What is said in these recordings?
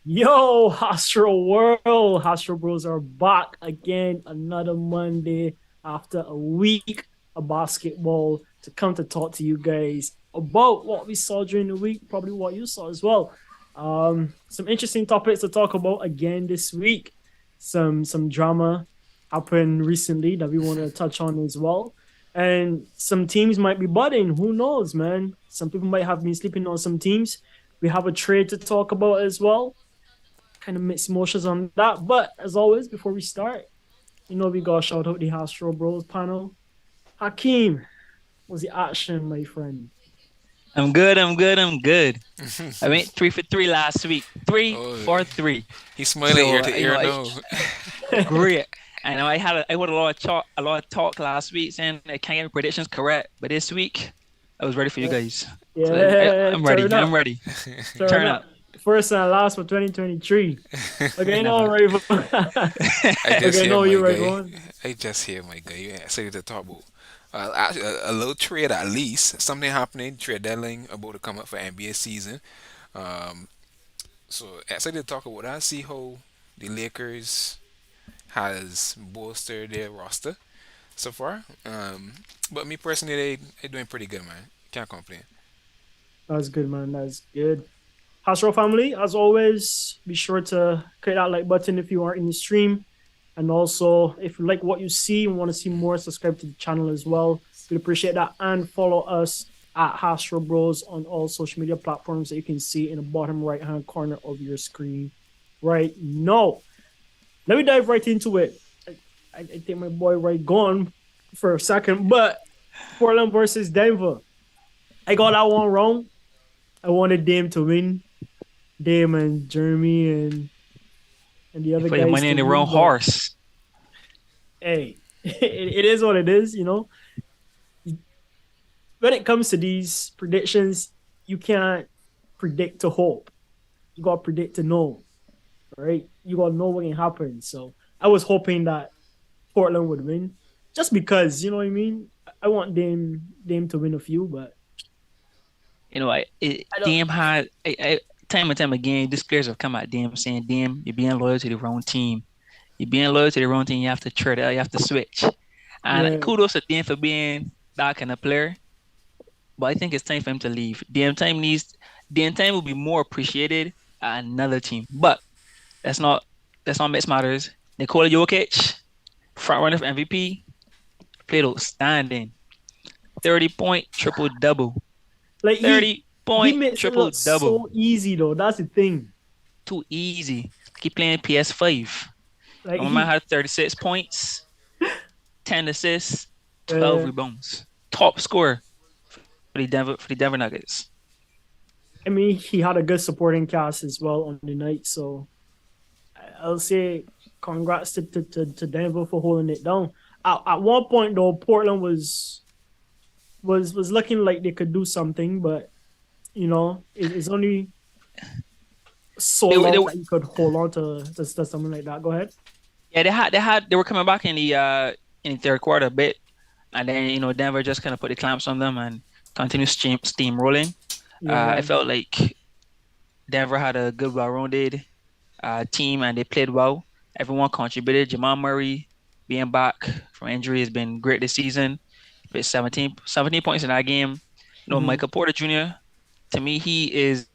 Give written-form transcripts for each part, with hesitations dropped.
Yo, Astro World, Astro Bros are back again another Monday after a week of basketball to come to talk to you guys about what we saw during the week, probably what you saw as well. Some interesting topics to talk about again this week. Some drama happened recently that we want to touch on as well. And some teams might be budding. Who knows, man? Some people might have been sleeping on some teams. We have a trade to talk about as well, kind of mixed emotions on that. But as always, before we start, we got to shout out the Astro Bros panel. Hakeem, what's the action, my friend? I'm good. I'm good. I'm good. I went 3 for 3 last week. Three Oh, for three. he's smiling ear So to ear now. great. I know I had a lot of talk last week saying I can't get my predictions correct, but this week I was ready for you guys. So Yeah, I'm ready. turn I'm up, ready. turn Turn up. up. First and last for 2023. Okay, no, Never. Raven. I just Okay, hear no, my you right guy. one. I just hear my guy. You excited to talk about a little trade at least. Something happening. Trade deadline about to come up for NBA season. Um, so excited to talk about that. See how the Lakers has bolstered their roster so far. But me personally, they doing pretty good, man. Can't complain. That's good, man. That's good. Astro family, as always, be sure to click that like button if you are in the stream. And also, if you like what you see and want to see more, subscribe to the channel as well. We'd appreciate that. And follow us at Astro Bros on all social media platforms that you can see in the bottom right hand corner of your screen right now. Let me dive right into it. I think my boy right gone for a second, but Portland versus Denver. I got that one wrong. I wanted Dame to win. Dame and Jeremy and the You other put your guys money to in the wrong win, but horse. hey, it is what it is. When it comes to these predictions, you can't predict to hope. You got to predict to know, right? You got to know what can happen. So I was hoping that Portland would win, just because you know what I mean. I want Dame to win a few, but I don't. Dame had time and time again. These players have come at Dame saying, "Dame, you're being loyal to the wrong team. You're being loyal to the wrong team. You have to trade out. You have to switch." And Yeah, kudos to Dame for being that kind of player. But I think it's time for him to leave. Dame time will be more appreciated at another team. But that's not that's not mixed matters. Nikola Jokic, front runner for MVP, played outstanding. 30-point triple double. like 30 he point makes it triple look double. so easy though. That's the thing. Too easy. Keep playing PS5. Like My man had 36 points, 10 assists, 12 uh, rebounds. Top scorer for the Denver Nuggets. I mean, he had a good supporting cast as well on the night. So I'll say congrats to Denver for holding it down. At one point though, Portland was looking like they could do something, but it's only so They, long they that you could hold on to something like that. Go ahead. yeah, they were coming back in the third quarter a bit, and then Denver just kind of put the clamps on them and continued steamrolling. I Yeah. felt like Denver had a good, well-rounded team, and they played well. Everyone contributed. Jamal Murray being back from injury has been great this season. He put 17 points in that game. Hmm. Michael Porter Jr. To me, he's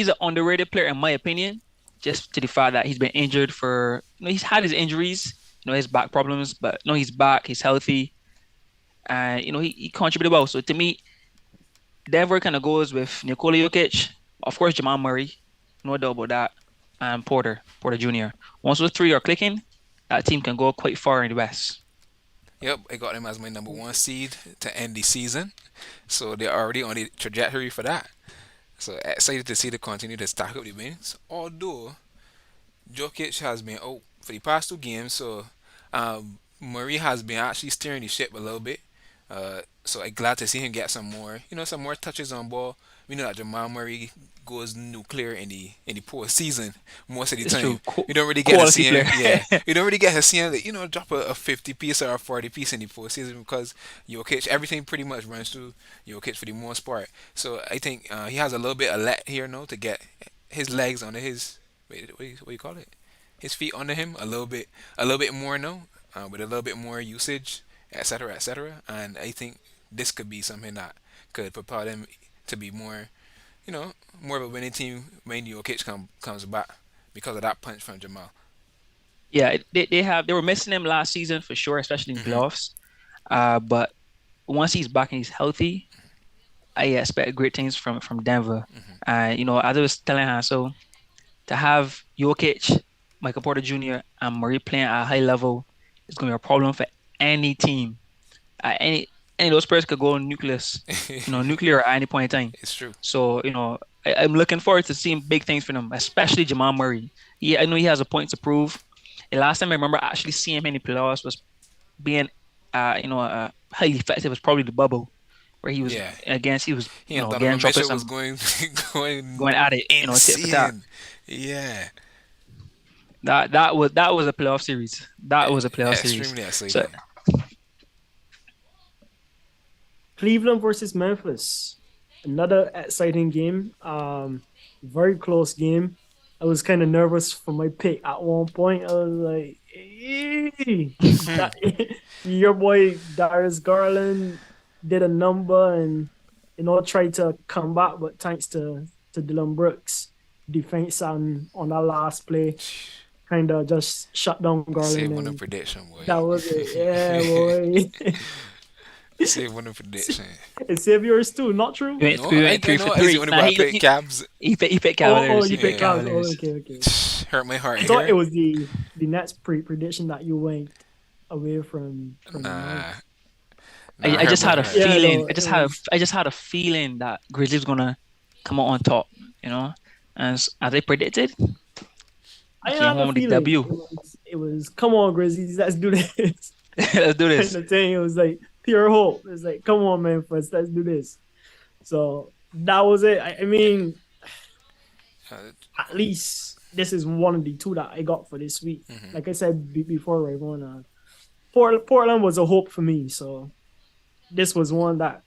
an underrated player in my opinion, just to the fact that he's been injured for he's had his injuries, his back problems, but no, he's back, he's healthy, and he contributed well. So to me, Denver kind of goes with Nikola Jokic, of course Jamal Murray, no doubt about that, and Porter Jr. Once those three are clicking, that team can go quite far in the West. Yep, I got them as my number one seed to end the season. So they're already on the trajectory for that. So excited to see the continue to stack up the wins. Although Jokic has been out for the past two games, so Murray has been actually steering the ship a little bit. So I'm glad to see him get some more touches on ball. We know that Jamal Murray goes nuclear in the postseason most of the It's true. time. We don't really get to Quality see him. player. Yeah, we don't really get to see him. Drop a 50 piece or a 40 piece in the postseason because Jokic everything pretty much runs through Jokic for the most part. So I think he has a little bit of let here now to get his legs under his wait, what do you call it? His feet under him a little bit more no, with a little bit more usage, etc., etc. And I think this could be something that could propel them to be more, more of a winning team when Jokic comes back because of that punch from Jamal. Yeah, they were missing him last season for sure, especially in Hmm. playoffs. But once he's back and he's healthy, I expect great things from Denver. As I was telling her, so to have Jokic, Michael Porter Jr., and Murray playing at a high level is going to be a problem for any team. Any of those players could go nucleus, nuclear at any point in time. It's true. So, I'm looking forward to seeing big things from him, especially Jamal Murray. I know he has a point to prove. The last time I remember actually seeing him in the playoffs was being, highly effective was probably the bubble, where Yeah, he was, he and getting Donovan dropped Mitchell was some, going going at it, tit for tat. insane. Yeah, That was a playoff series. That was a playoff series. extremely So exciting. Cleveland versus Memphis. Another exciting game. Very close game. I was kind of nervous for my pick at one point. I was like, your boy Darius Garland did a number and tried to come back, but thanks to Dylan Brooks' defense on that last play, kind of just shut down Save Garland, one of and prediction, boy. that was it. Yeah, boy. Save one of prediction. It's yours too, not true? we went, No, we I went three know. for I see three. only Nah, about pick Cavs. he picked Oh, Cavaliers. you He picked picked Yeah. Cavs. Oh, Cavaliers. okay. Hurt my heart I thought it here. was the Nets prediction that you went away from the Nah, Nets. I hurt just my had a heart. Yeah, feeling. no, I it just had a was. I just had a feeling that Grizzlies was gonna come out on top. As I predicted, I he came had a home with the feeling W. it was come on Grizzlies, let's do this. Let's do Kind this. of thing. It was like pure hope. It's like come on Memphis, let's do this. So that was it. I mean, Uh, at least this is one of the two that I got for this week. mhm. Like I said before, Raymond, Portland was a hope for me. So this was one that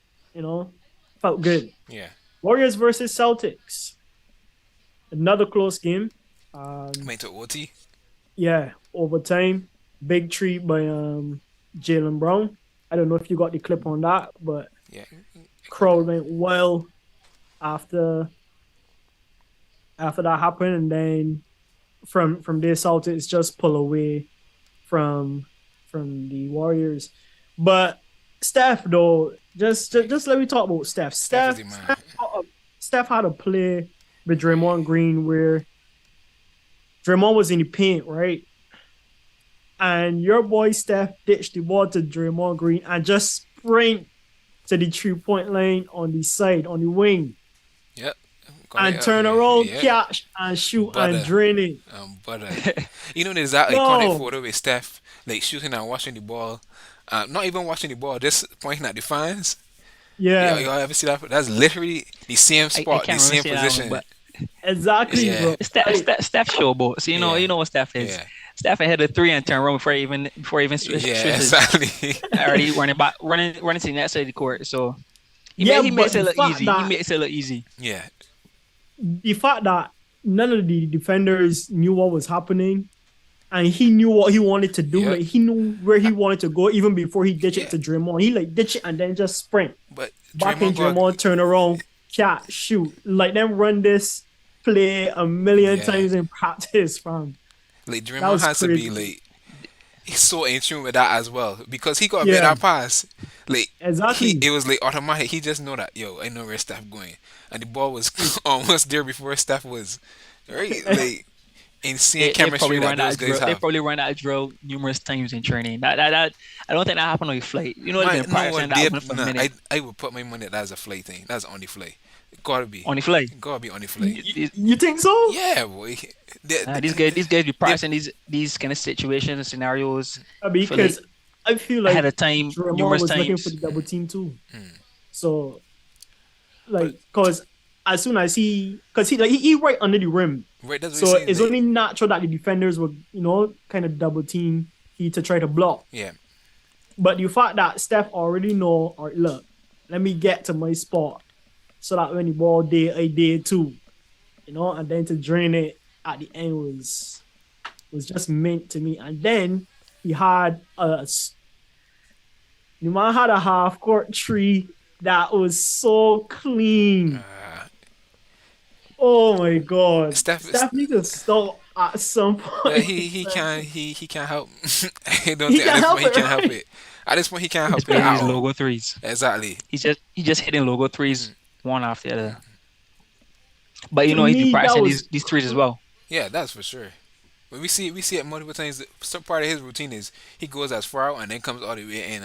felt good. Yeah, Warriors versus Celtics. Another close game. Um, went to OT. yeah, overtime. Big treat by Jalen Brown. I don't know if you got the clip on that, but Yeah, crowd went well after that happened, and then from there, Celtics just pull away from the Warriors. But Steph, though, just let me talk about Steph. Steph is the man. Steph had a play with Draymond Green where Draymond was in the paint, right? And your boy Steph ditched the ball to Draymond Green and just sprint to the 3-point line on the side, on the wing, Yep. Got and it turn up around, here. Yeah. catch, and shoot and Butter. drain it. But there's that iconic No. photo with Steph like shooting and watching the ball. Not even watching the ball, just pointing at the fans. Yeah, Y'all ever see that? That's literally the same I spot, the can't remember same seeing that one, position. but exactly, Yeah. bro. Steph showboat. So Yeah. you know what Steph is. Yeah, Steph had a three and turn around before he even switches. yeah, exactly. Already running to the next side of the court. So Yeah, he but makes it the look fact easy. that He makes it look easy. Yeah, the fact that none of the defenders knew what was happening, and he knew what he wanted to do. Yeah. Like he knew where he wanted to go even before he ditched Yeah. it to Draymond. He like ditch it and then just sprint but back in Draymond Draymond, turn around, catch, shoot. Like them run this play a million Yeah. times in practice, fam. like That Draymond was has to be crazy. like he's so in tune with that as well because he got to Yeah. make that pass. Like Exactly. it was like automatic. He just know that I know where Steph going, and the ball was almost there before Steph was. Right, like insane They chemistry probably that run that those guys drill. They have. probably run that drill numerous times in training. That I don't think that happened on a flight. You know, they've Man, been no, practicing that one for a minute I would put my money that's a flight thing. That's on the flight. Gotta be. on the flight. Gotta be on the flight. You think so? Yeah, boy. These guys be practicing these kind of situations and scenarios Because I feel like ahead of time Draymond numerous was looking for times. the double team too. Hmm. So, because as soon as because he right under the rim, Right, that's what so I'm saying. it's like, only natural that the defenders would kind of double team he to try to block. yeah, But the fact that Steph already know, or look, let me get to my spot, so that when the ball day too, and then to drain it at the end was just mint to me. And then he had a the man had a half court tree that was so clean. Uh, Oh my god. Steph, Steph needs to stop at some point. he can't help. I don't He think at can't this point help he it, can't help right? it. At this point he can't He's help it playing at these all. logo threes. Exactly. He's just hitting logo threes one after the other. But To he's been me, that practicing was these threes as well. Yeah, that's for sure. But we see it multiple times. Some part of his routine is he goes as far out and then comes all the way in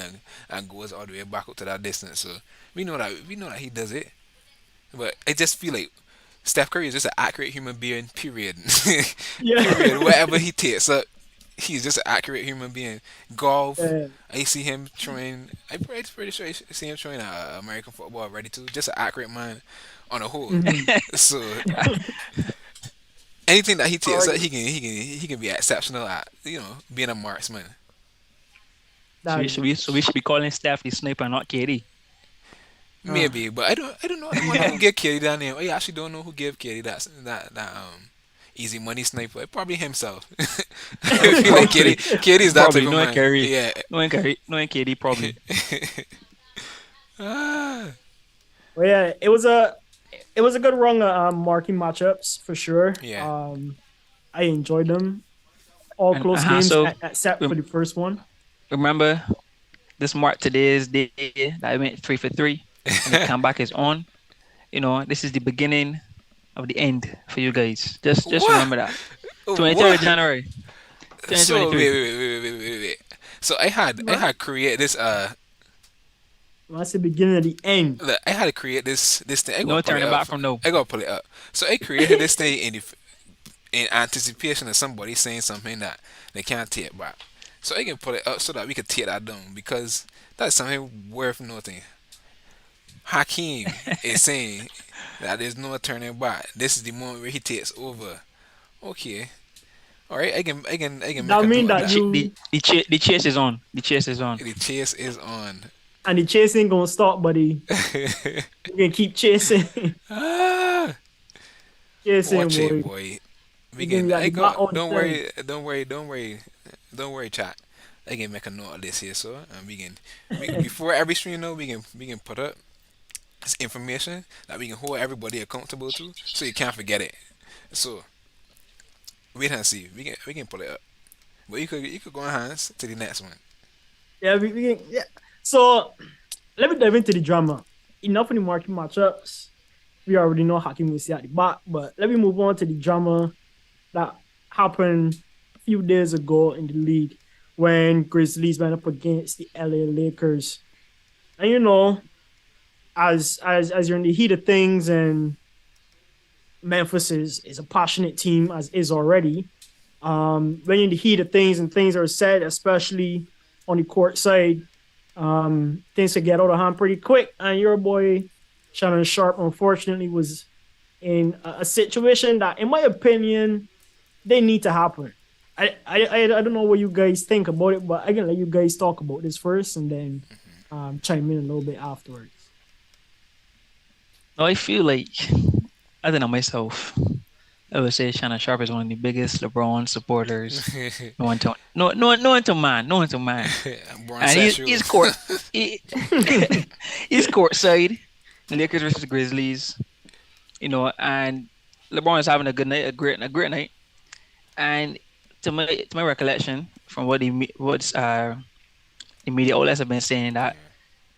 and goes all the way back up to that distance. So we know that he does it. But I just feel like Steph Curry is just an accurate human being. Period. yeah. Period. Whatever he takes up, he's just an accurate human being. Golf. Yeah. I see him throwing. I'm pretty sure I see him throwing American football already too. Just an accurate man on a whole. Mhm. So anything that he takes up, Sorry. he can be exceptional at being a marksman. So That we should be calling Steph the sniper, not KD. Maybe, but I don't know anyone who gave Katie that name. I actually don't know who gave Katie that easy money sniper. Probably himself. I feel like Probably, Katie's that type probably of knowing man. Curry, Yeah. knowing KD probably. Ah, Well, yeah, it was a good run of marking matchups for sure. yeah. I enjoyed them. All And close games so except for rem- the first one. remember this mark today's day that I went 3 for 3, and the comeback is on. This is the beginning of the end for you guys. Just What? remember that. 23rd of What? January, So 2023. wait. So I had created this That's the beginning of the end. look, I had to create this thing. I No gotta pull it turning up. back from no. I gotta pull it up. So I created this thing in anticipation of somebody saying something that they can't take back. So I can put it up so that we can tear that down because that's something worth noting. Hakeem is saying that there's no turning back. This is the moment where he takes over. Okay. Alright, I can make That a mean note of The that that. ch- the the, ch- the chase is on. The chase is on. The chase is on. and the chase ain't gonna stop, buddy. You can keep chasing, Ah, chasing, watch it, boy. boy. You can I got the back got. on Don't thing. worry. Don't worry, chat. I can make a note of this here, so and before every stream, we can put up this information that we can hold everybody accountable to, so you can't forget it. So wait and see. We can pull it up, but you could go on hands to the next one. Yeah, we can, yeah. So let me dive into the drama. Enough of the marking matchups. We already know Hakim will see at the back, but let me move on to the drama that happened a few days ago in the league when Grizzlies went up against the LA Lakers. And as you're in the heat of things, and Memphis is a passionate team as is already. When you're in the heat of things and things are said, especially on the court side, things could get out of hand pretty quick. And your boy Shannon Sharpe, unfortunately, was in a situation that, in my opinion, they need to happen. I don't know what you guys think about it, but I can let you guys talk about this first and then chime in a little bit afterwards. No, I feel like I don't know myself. I would say Shannon Sharpe is one of the biggest LeBron supporters. No one to man, no one to man. Born And sexual. he, he's courtside. Lakers versus Grizzlies, and LeBron is having a good night, a great night. And to my recollection, from the media outlets have been saying that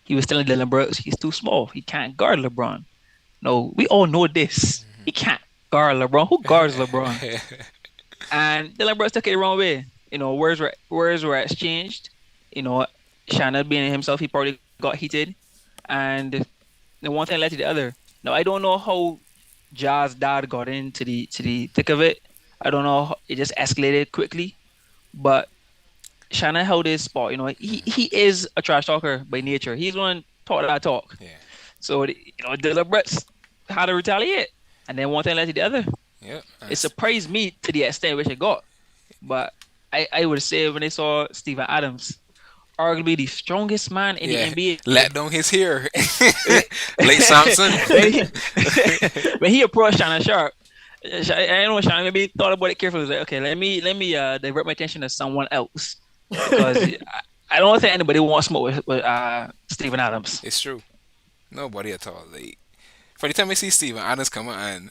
he was telling Dylan Brooks he's too small, he can't guard LeBron. No, we all know this. He can't guard LeBron. Who guards LeBron? And Dylan Brooks took it the wrong way. Words were exchanged. Shannon being himself, he probably got heated, and the one thing led to the other. Now I don't know how Ja's dad got into the thick of it. I don't know. It just escalated quickly, but Shannon held his spot. He is a trash talker by nature. He's one talk that talk. Yeah. So Dylan Brooks had to retaliate, and then one thing led to the other. Yep. It surprised me to the extent which it got, but I would say when they saw Steven Adams, arguably the strongest man in Yeah. the NBA, Let down his hair. Late Samson. when he, when he approached Shannon Sharpe, I don't know, Shannon maybe thought about it carefully. He was like, okay, let me divert my attention to someone else because I don't think anybody wants smoke with Steven Adams. It's true. Nobody at all. Like, for the time I see Steven Adams come on and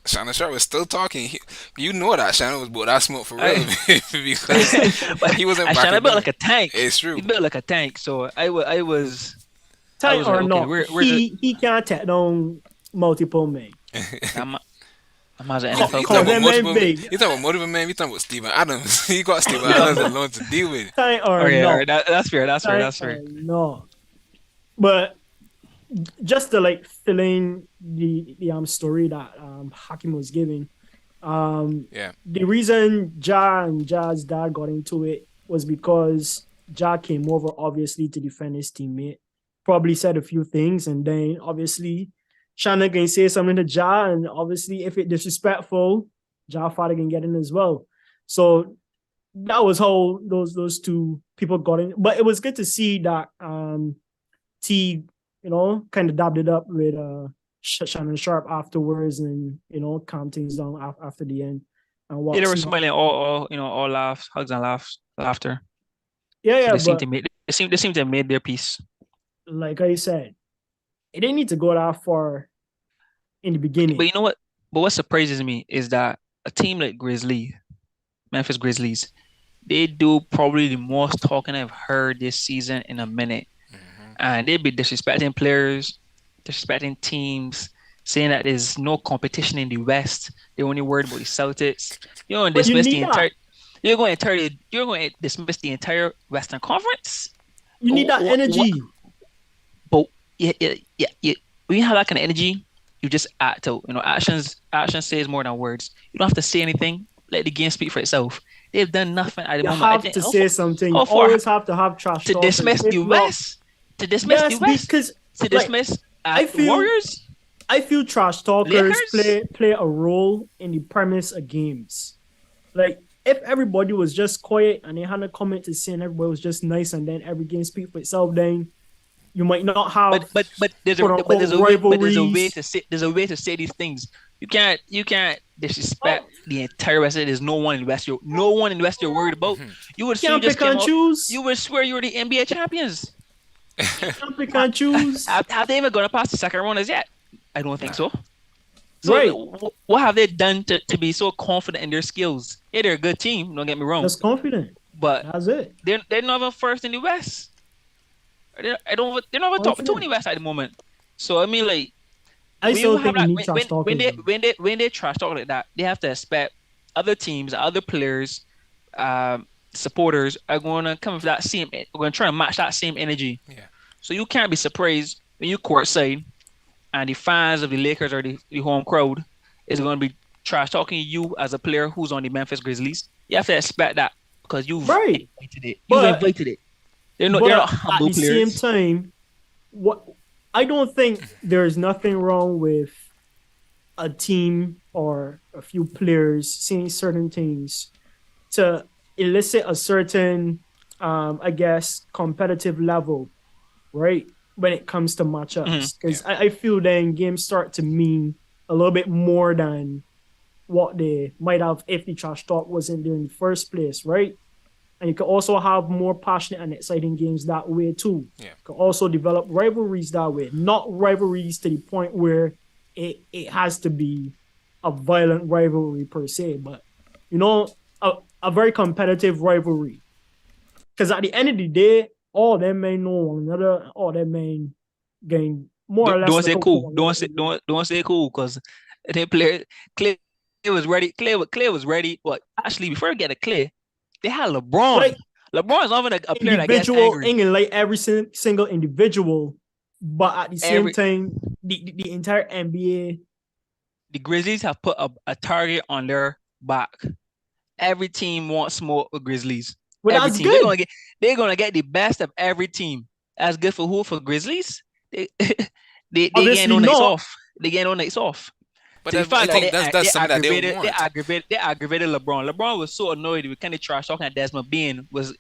Shannon Sharpe was still talking, you know that Shannon was about that smoke for real I, because but he wasn't backing Shannon built down. like a tank. It's He true. built like a tank. So I Tight was like, or okay, not, where's the he can't take down multiple men. I'm as an Call, NFL You call talking coach. about them men multiple? big. You talking about multiple man? You talking about Steven Adams? He got Steven Adams No, alone to deal with. tight or Okay, all not, right, that's fair. That's fair. tight That's or fair. not. But just to like fill in the story that Hakim was giving, Yeah. the reason Ja and Ja's dad got into it was because Ja came over obviously to defend his teammate, probably said a few things, and then obviously Shannon can say something to Ja, and obviously if it disrespectful, Ja father can get in as well. So that was how those two people got in. But it was good to see that T, kind of dabbed it up with Shannon Sharpe afterwards, and calm things down after the end and Yeah, they walk were smart. smiling, all laughs, hugs and laughter. Yeah, So yeah, they but made they seem to have made their peace. like I said, it didn't need to go that far in the But beginning. you know what? But what surprises me is that a team like Memphis Grizzlies, they do probably the most talking I've heard this season in a minute. Hmm. And they be disrespecting players, disrespecting teams, saying that there's no competition in the West. They're only worried about the Celtics. You're going to But you dismiss the need that. entire. You're going to dismiss the entire Western Conference. You need that What? energy. But yeah. When you have that kind of energy, you just act out. Action says more than words. You don't have to say anything. Let the game speak for itself. They've done nothing at the You moment. have to say something. You How far always have to have trash to talkers. dismiss the If not, West? To dismiss the yes, West? because To like dismiss I feel Warriors? I feel trash talkers Lakers? play a role in the premise of games. Like if everybody was just quiet and they had a comment to say and everybody was just nice and then every game speak for itself, then you might not have But quote unquote rivalries. there's a way to say these things. You can't disrespect Oh, the entire West. There's no one in the West you're worried about. Hmm. You would say you can't just pick came and out. choose. You would swear you were the NBA champions. Can't pick Ha- and choose. have they even gone past the second round as yet? I don't think Nah. so. Right. So what have they done to be so confident in their skills? Yeah, they're a good team. Don't get me wrong, Just confident. but That's it. they're not even first in the West. They're not even top two in the Confident. West at the moment. So I mean, like I when you still have think you that need trash talkers though. when they trash talk like that, they have to expect other teams, other players, supporters are going to come with that same. We're going to try to match that same energy. Yeah. So you can't be surprised when you courtside and the fans of the Lakers or the home crowd is going to be trash talking you as a player who's on the Memphis Grizzlies. You have to expect that because you've Right. invited it. You've But invited it. They're not but at humble the same players. time, what I don't think there's nothing wrong with a team or a few players saying certain things to elicit a certain I guess competitive level, right? When it comes to Mhm. matchups. Yeah. Because I feel then games start to mean a little bit more than what they might have if the trash talk wasn't there in the first place, right? And you can also have more passionate and exciting games that way too. Yeah. You can also develop rivalries that way, not rivalries to the point where it has to be a violent rivalry per se, but a very competitive rivalry. Because at the end of the day, all them men know one another, all them men gain more or less Don't look say out for cool. one another anyway. Don't say cool because they play Clay was ready. Clay was ready. What actually before we get to Clay, they had LeBron. Like LeBron's not even a player that gets individual, angry. ain't like every single individual, but at the same Every time, the entire NBA. the Grizzlies have put a target on their back. Every team wants smoke with Grizzlies. Well, Every that's team good. they're gonna get the best of every team. That's good for who? For Grizzlies? They they get Obviously no nights not. off. They get no nights off. But To the I fact that think that's something that they want. they aggravated LeBron. LeBron was so annoyed with kind of trash talking at Desmond Bean was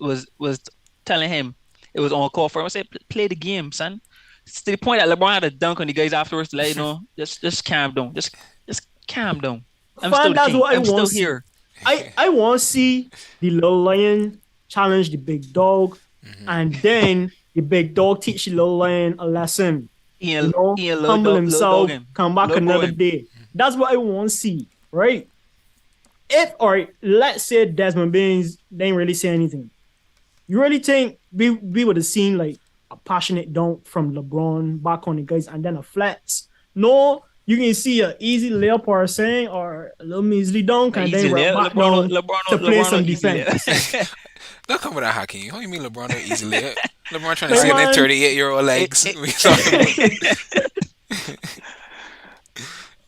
telling him it was on call for him. I said, play the game, son. It's to the point that LeBron had a dunk on the guys afterwards to let you know, just calm down. Just calm down. I'm still Fine, the that's king. what I I'm want still to see. here. I want to see the little lion challenge the big dog, and then the big dog teach the little lion a lesson. He a Humble little dog himself, him. come back Little bro another him. day. That's what I want to see, right? If or let's say Desmond Baines didn't really say anything, you really think we would have seen like a passionate dunk from LeBron back on the guys and then a flats? No, you can see a easy layup or a saying or a little measly dunk Like and easy then right layup. back down to play LeBron no some easy defense. layup. Don't come with that Hakeem. How you mean LeBron don't easily it? LeBron trying to Like see them man, 38-year-old it, legs. it, We talking about.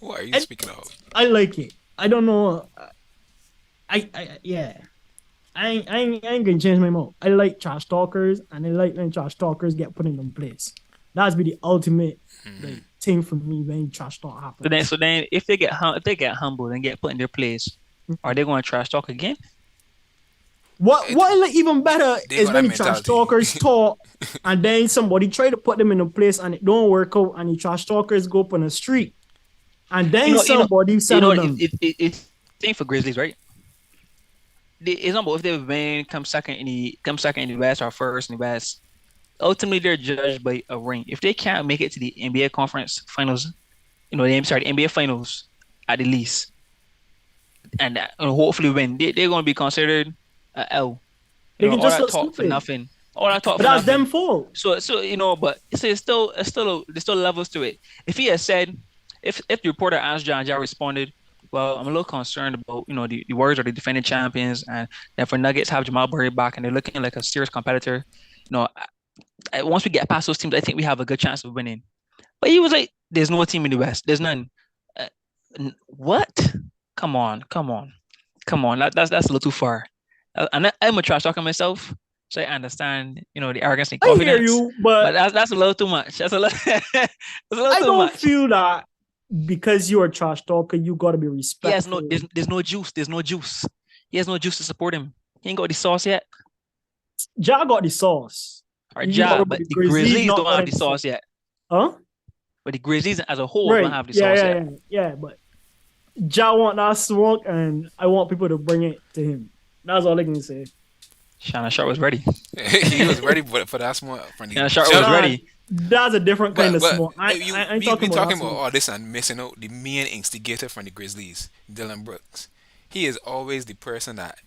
What are you I, speaking of? I like it. I don't know. I yeah. I ain't gonna change my mind. I like trash talkers, and I like when trash talkers get put in them place. That's be the ultimate like thing for me when trash talk happens. so then, if they get humbled and get put in their place, are they going to trash talk again? It, What I like even better they is got when that the trash mentality. talkers talk, and then somebody try to put them in a place and it don't work out, and the trash talkers go up on the street, and then somebody settle them. It's thing for Grizzlies, right? It's not about if they win, come second in the West or first in the West. Ultimately, they're judged by a ring. If they can't make it to the NBA conference finals, the NBA finals at the least, and hopefully win, they're going to be considered a L. They can All just that look talk for stupid, nothing. All that talk but for that's them nothing. fault. But there's still levels to it. If he had said, if the reporter asked John, John responded, well, I'm a little concerned about, the Warriors are the defending champions, and if for Nuggets have Jamal Murray back and they're looking like a serious competitor, once we get past those teams, I think we have a good chance of winning. But he was like, there's no team in the West. There's none. Uh, what? Come on, come on, come on. That's a little too far. And I'm a trash talker myself, so I understand, the arrogance and I hear confidence. you, But but that's a little too much. That's a little, that's a little I too don't much. feel that because you're a trash talker, you gotta be He has no, respectful. there's no juice. There's no juice. He has no juice to support him. He ain't got the sauce yet. Ja got the sauce. Or You talk Ja, about but the the Grizzlies Grizzlies not don't have getting the the sauce. sauce yet. Huh? But the Grizzlies as a whole don't Right. have the Yeah, sauce yeah, yet. yeah. Yeah, but Ja want that smoke and I want people to bring it to him. That's all I can say. Shannon Sharpe was ready. He was ready for that small from the Shannon Sharpe was jump. Nah, ready. that's a different kind of But smoke. I ain't we talking about that talking about smoke. all this and missing out the main instigator from the Grizzlies, Dylan Brooks. He is always the person that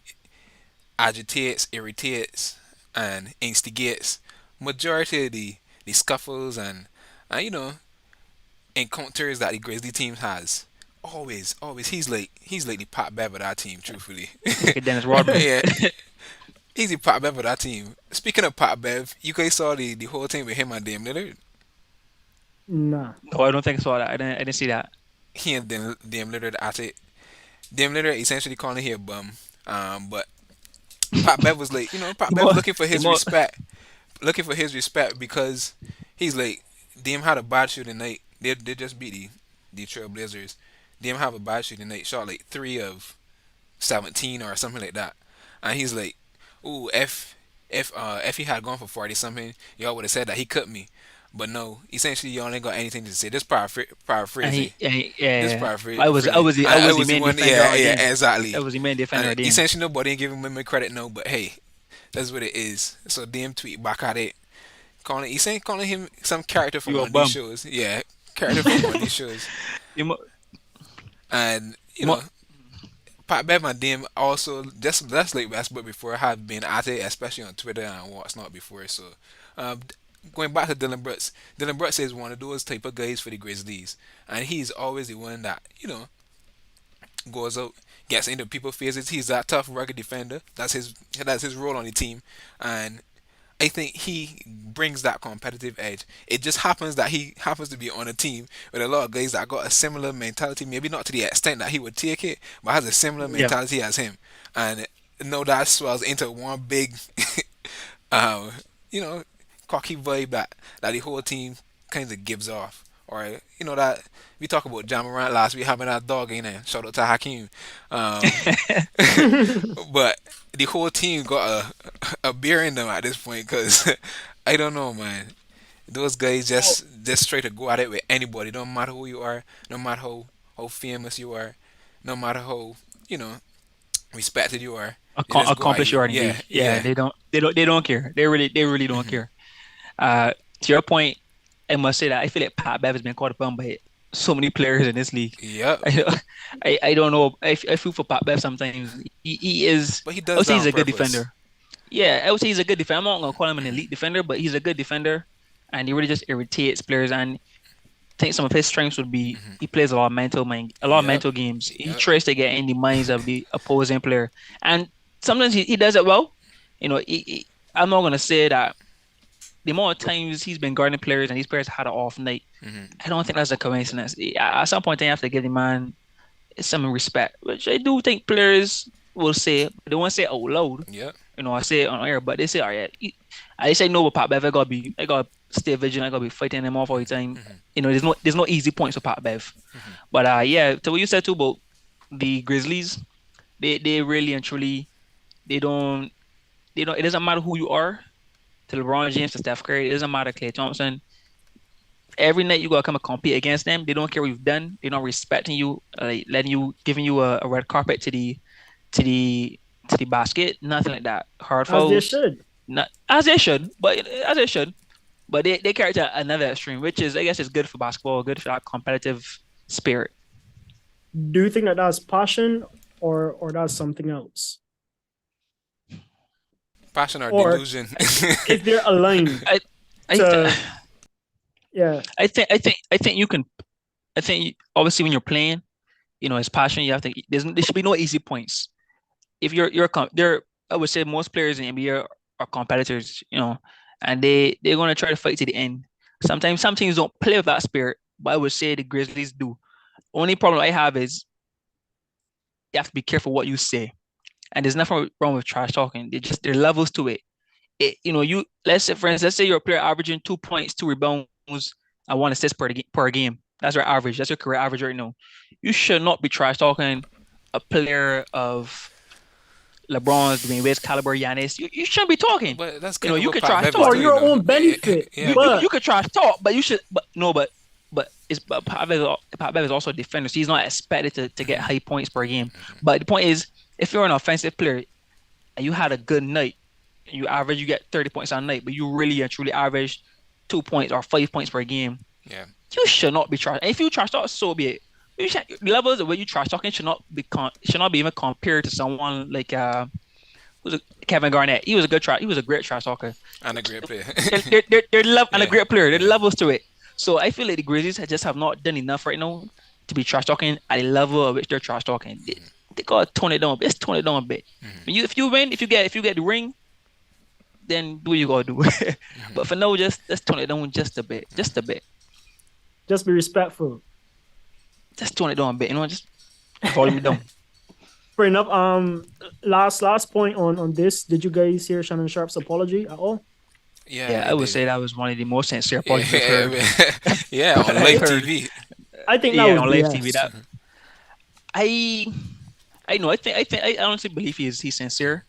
agitates, irritates, and instigates majority of the scuffles and encounters that the Grizzly team has. Always, always. He's like the Pat Bev of that team, truthfully. Like a Dennis Rodman. Yeah, he's the Pat Bev of that team. Speaking of Pat Bev, you guys saw the whole thing with him and Dame Lillard. Nah. No, I don't think so. I didn't see that. He and Dame Lillard at it. Dame Lillard essentially calling him a bum. But Pat Bev was like, Pat He Bev more, looking for he his more, respect, because he's like, Dame had a bad shooting night. They just beat the Trailblazers. Dame have a bad shooting night. Shot like 3 of 17 or something like that. And he's like, ooh, if he had gone for 40 something, y'all would have said that he cut me. But no, essentially you only got anything to say. Just paraphrasing. Just yeah. paraphrasing. I I was the was the main one. defender Yeah, on yeah, game. I exactly. was the main defender And on game. essentially nobody ain't giving him credit no, but hey, that's what it is. So Dame tweet back at it, calling him some character from You a one of these bum. shows. Yeah, character from one of these shows. You more, And you more, Pat Bev and Dame also just that's like Westbrook before have been at it, especially on Twitter and what's not before. So, um, going back to Dylan Brooks, Dylan Brooks is one of those type of guys for the Grizzlies, and he's always the one that goes out, gets into people's faces. He's that tough, rugged defender. That's his role on the team, and I think he brings that competitive edge. It just happens that he happens to be on a team with a lot of guys that got a similar mentality, maybe not to the extent that he would take it, but has a similar yeah. mentality as him. And that swells into one big, um, you know, cocky vibe that the whole team kind of gives off. Or that we talked about John Morant last week having that dog in there. Shout out to Hakeem. Um, but the whole team got a beer in them at this point because I don't know, man. Those guys Oh, just try to go at it with anybody. Don't matter who you are, no matter how famous you are. no matter how you know respected you are, they just go at Accomplish you. you are in the Yeah, league. Yeah, yeah. they don't care. They really don't Hmm. care. To your point, I must say that I feel like Pat Bev has been called upon by so many players in this league. Yep. I don't know. I feel for Pat Bev sometimes. He is. But he I does would say that he's on a good purpose. defender. Yeah, I would say he's a good defender. I'm not gonna call him an elite Hmm. defender, but he's a good defender, and he really just irritates players. And think some of his strengths would be Hmm. he plays a lot of Yep. mental games. He Yep. tries to get in the minds of the opposing player, and sometimes he does it well. I'm not gonna say that the amount of times he's been guarding players and these players had an off night. Hmm. I don't think that's a coincidence. At some point, you have to give the man some respect, which I do think players will say, but they won't say it out loud. Yep. I say it on air, but they say, all right, I say no with Pat Bev. I gotta stay vigilant. I gotta be fighting them off all the time. Hmm. There's no easy points with Pat Bev. Hmm. But yeah, to what you said too about the Grizzlies, they really and truly they don't. It doesn't matter who you are, to LeBron James, to Steph Curry. It doesn't matter Klay Thompson. Every night you gotta come and compete against them. They don't care what you've done. They're not respecting you, like letting you, giving you a red carpet to the to the basket. Nothing like that. Hard as they fouls, should. not as they should. But they carry it to another extreme, which is I guess is good for basketball, good for that competitive spirit. Do you think that that's passion or that's something else? Passion or Or delusion. if they're aligned I I th- to, yeah, I think you can. Obviously when you're playing, it's passion. You have to. There should be no easy points. If there, I would say most players in NBA are competitors, and they're gonna try to fight to the end. Sometimes some teams don't play with that spirit, but I would say the Grizzlies do. Only problem I have is you have to be careful what you say, and there's nothing wrong with trash talking. There are levels to it. You let's say for instance, let's say you're a player averaging 2 points, 2 rebounds, and 1 assist per game. That's your average. That's your career average right now. You should not be trash talking a player of LeBron's, Dwayne Wade's caliber, Giannis. You shouldn't be talking. But that's kind of You what could Pat trash Bev is for talk. doing, your though. own benefit. Yeah, You But could trash talk, but you should. But no, but Pat Bev is also a defender, so he's not expected to get hmm high points per game. But the point is, if you're an offensive player and you had a good night, you get 30 points a night, but you really and truly average 2 points or 5 points per game, yeah. you should not be trash. And if you trash talk, so be it. The levels of where you trash talking should not be even compared to someone like who's a, Kevin Garnett. He was a great trash talker. And a great player. And a Yeah, great player. There are yeah. levels to it. So I feel like the Grizzlies just have not done enough right now to be trash talking at the level at which they're trash talking. They gotta tone it down a bit. Let's tone it down a bit. Hmm. If you win, if you get the ring, then do what you gotta do. Hmm. But for now, just let's tone it down just a bit. Just a bit. just be respectful. Just tone it down a bit. Just volume it down. Fair enough. Last point on this. Did you guys hear Shannon Sharpe's apology at all? Yeah, Yeah, I I would did. say that was one of the most sincere apologies I've Yeah, heard. man. Yeah, on I've live heard. TV. I think that Yeah, was on live TV. BS. That I I know. I honestly believe he's sincere.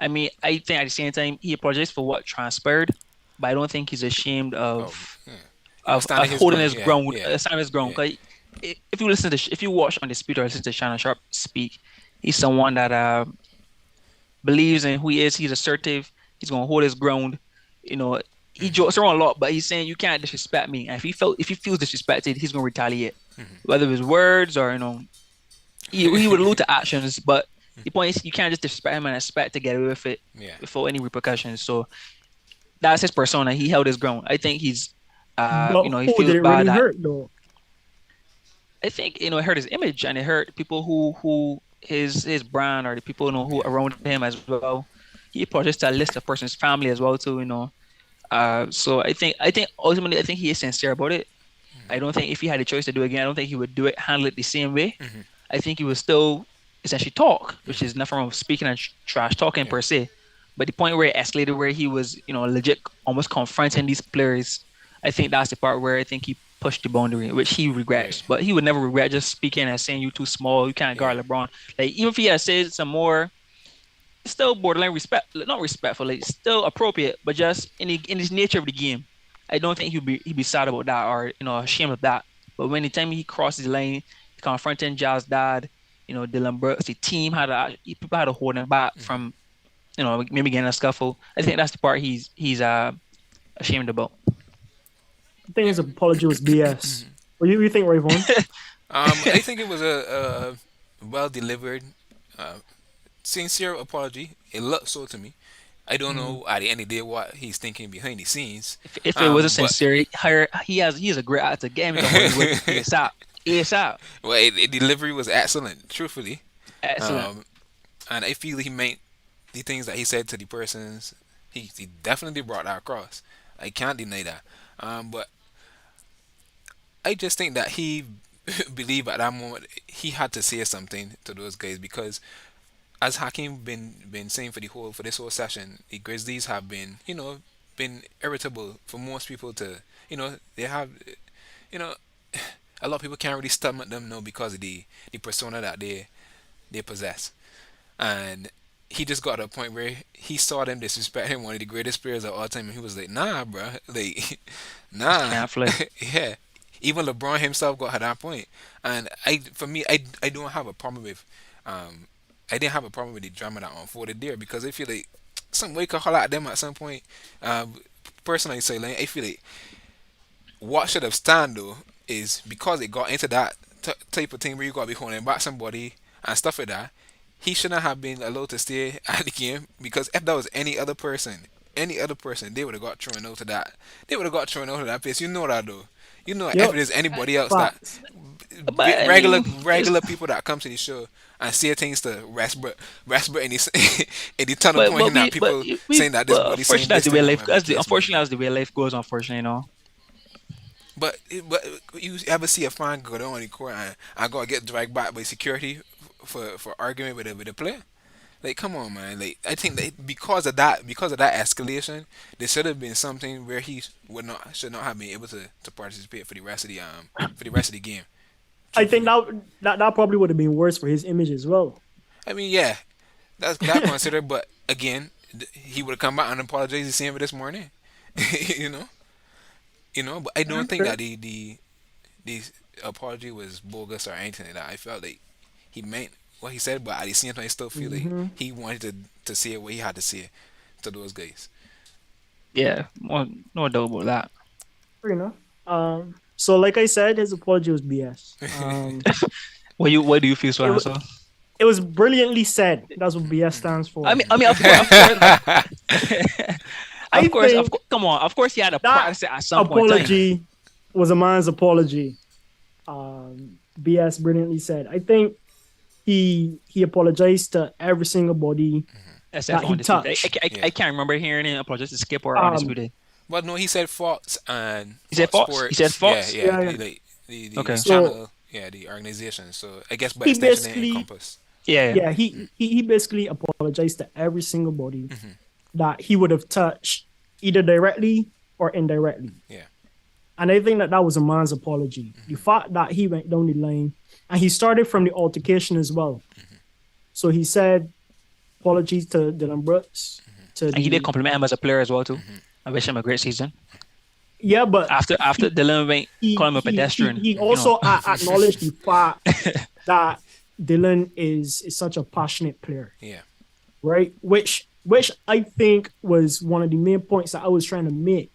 I mean, I think at the same time he apologized for what transpired, but I don't think he's ashamed Oh, of yeah. of, Standing of his holding ground. his Yeah, ground, yeah, standing his ground. yeah. 'Cause if you if you watch on Dispute or listen to Shannon Sharp speak, he's someone that believes in who he is. He's assertive. He's gonna hold his ground. You know, he Hmm. jokes around a lot, but he's saying you can't disrespect me. And if he feels disrespected, he's gonna retaliate, Hmm. whether it's words or he would allude to actions. But the point is, you can't just disrespect him and expect to get away with it Yeah. without any repercussions. So that's his persona. He held his ground. I think But he who did feels it bad really that hurt though? I think it hurt his image and it hurt people who his brand or the people who Yeah. around him as well. He purchased a list of person's family as well too. So I think ultimately I think he is sincere about it. I don't think if he had a choice to do it again, I don't think he would do it handle it the same way. Hmm. I think he would still essentially talk, which is nothing wrong with speaking and trash talking Yeah. per se. But the point where it escalated, where he was, legit almost confronting these players, I think that's the part where I think he pushed the boundary, which he Yeah. regrets. But he would never regret just speaking and saying you too small, you can't Yeah. guard LeBron. Like even if he had said some more, still borderline not respectful, like still appropriate, but just in his nature of the game, I don't think he'd be sad about that or ashamed of that. But when the time he crosses the line, confronting Ja's dad, Dylan Brooks, the team people had to hold him back from, maybe getting a scuffle. I think that's the part he's ashamed about. I think his apology was BS. What do you think, Rayvon? I think it was a well delivered, uh, sincere apology. It looked so to me. I don't Mm. know at the end of the day what he's thinking behind the scenes. If it was a But sincere, he has a great attitude. Get him to Hollywood ASAP, ASAP. well, the delivery was excellent, truthfully. Excellent. Um, and I feel he meant the things that he said to the persons. He definitely brought that across. I can't deny that. But I just think that he believed at that moment he had to say something to those guys because as Hakim been saying for this whole session, the Grizzlies have been irritable for most people to they have you know a lot of people can't really stomach them now because of the persona that they possess. And he just got to a point where he saw them disrespecting one of the greatest players of all time, and he was like, "Nah, bro, like, Just nah, can't play. yeah." Even LeBron himself got to that point, and for me, I don't have a problem with, um, I didn't have a problem with the drama that unfolded there because I feel like some way could holler at them at some point. Um, Personally, say like I feel like what should have stand though is because it got into that type of thing where you got to be holding back somebody and stuff like that. He shouldn't have been allowed to stay at the game because if that was any other person, they would have got thrown out of that. They would have got thrown out of that place. You know that though. You know if Yep. there's anybody else that Facts. But I regular mean, it's regular people that come to the show and say things to Westbrook and he's in the tunnel but pointing but at we but people we saying that this but body's saying unfortunately that's this the way thing or life whatever the case may unfortunately be. that's the way life goes. Unfortunately. But you ever see a fan go down on the court and I gotta get dragged back by security for arguing with a player? Like, come on, man. Like, I think that because of that escalation, there should have been something where he should not have been able to participate for the rest of the game. I think Truthfully, that probably would have been worse for his image as well. I mean, yeah, that's that considered. But again, he would have come back and apologized the same for this morning. you know, But I don't think Sure. that the apology was bogus or anything like that. I felt like he meant what he said, but at the same time, I still feel like Hmm. he wanted to say what he had to say to those guys. Yeah, no doubt about that. Fair enough. So like I said, his apology was BS. What do you feel, It, so wa- so? it was brilliantly said. That's what BS stands I for. mean, of course, I of think course, come on, of course, he had to that practice it at some point in time. apology was a man's apology. BS brilliantly said. I think he apologized to every single body SF that he undisputed. touched. Yeah. I can't remember hearing him apologize to Skip or Um, undisputed. But no, he said Fox and He said Fox Fox. He said Sports. Yeah, Fox. yeah. yeah, yeah. The Okay. So channel, yeah, the organization. So I guess by he extension they basically, encompass. Yeah, yeah. yeah, he basically apologized to every single body Hmm. that he would have touched either directly or indirectly. Yeah. And I think that was a man's apology. The fact that he went down the line and he started from the altercation as well. So he said apologies to Dylan Brooks, to And he did the compliment him as a player as well too. I wish him a great season. yeah, but After Dylan went he call him a he he, pedestrian, he also acknowledged the fact that Dylan is such a passionate player, Yeah. right? Which I think was one of the main points that I was trying to make.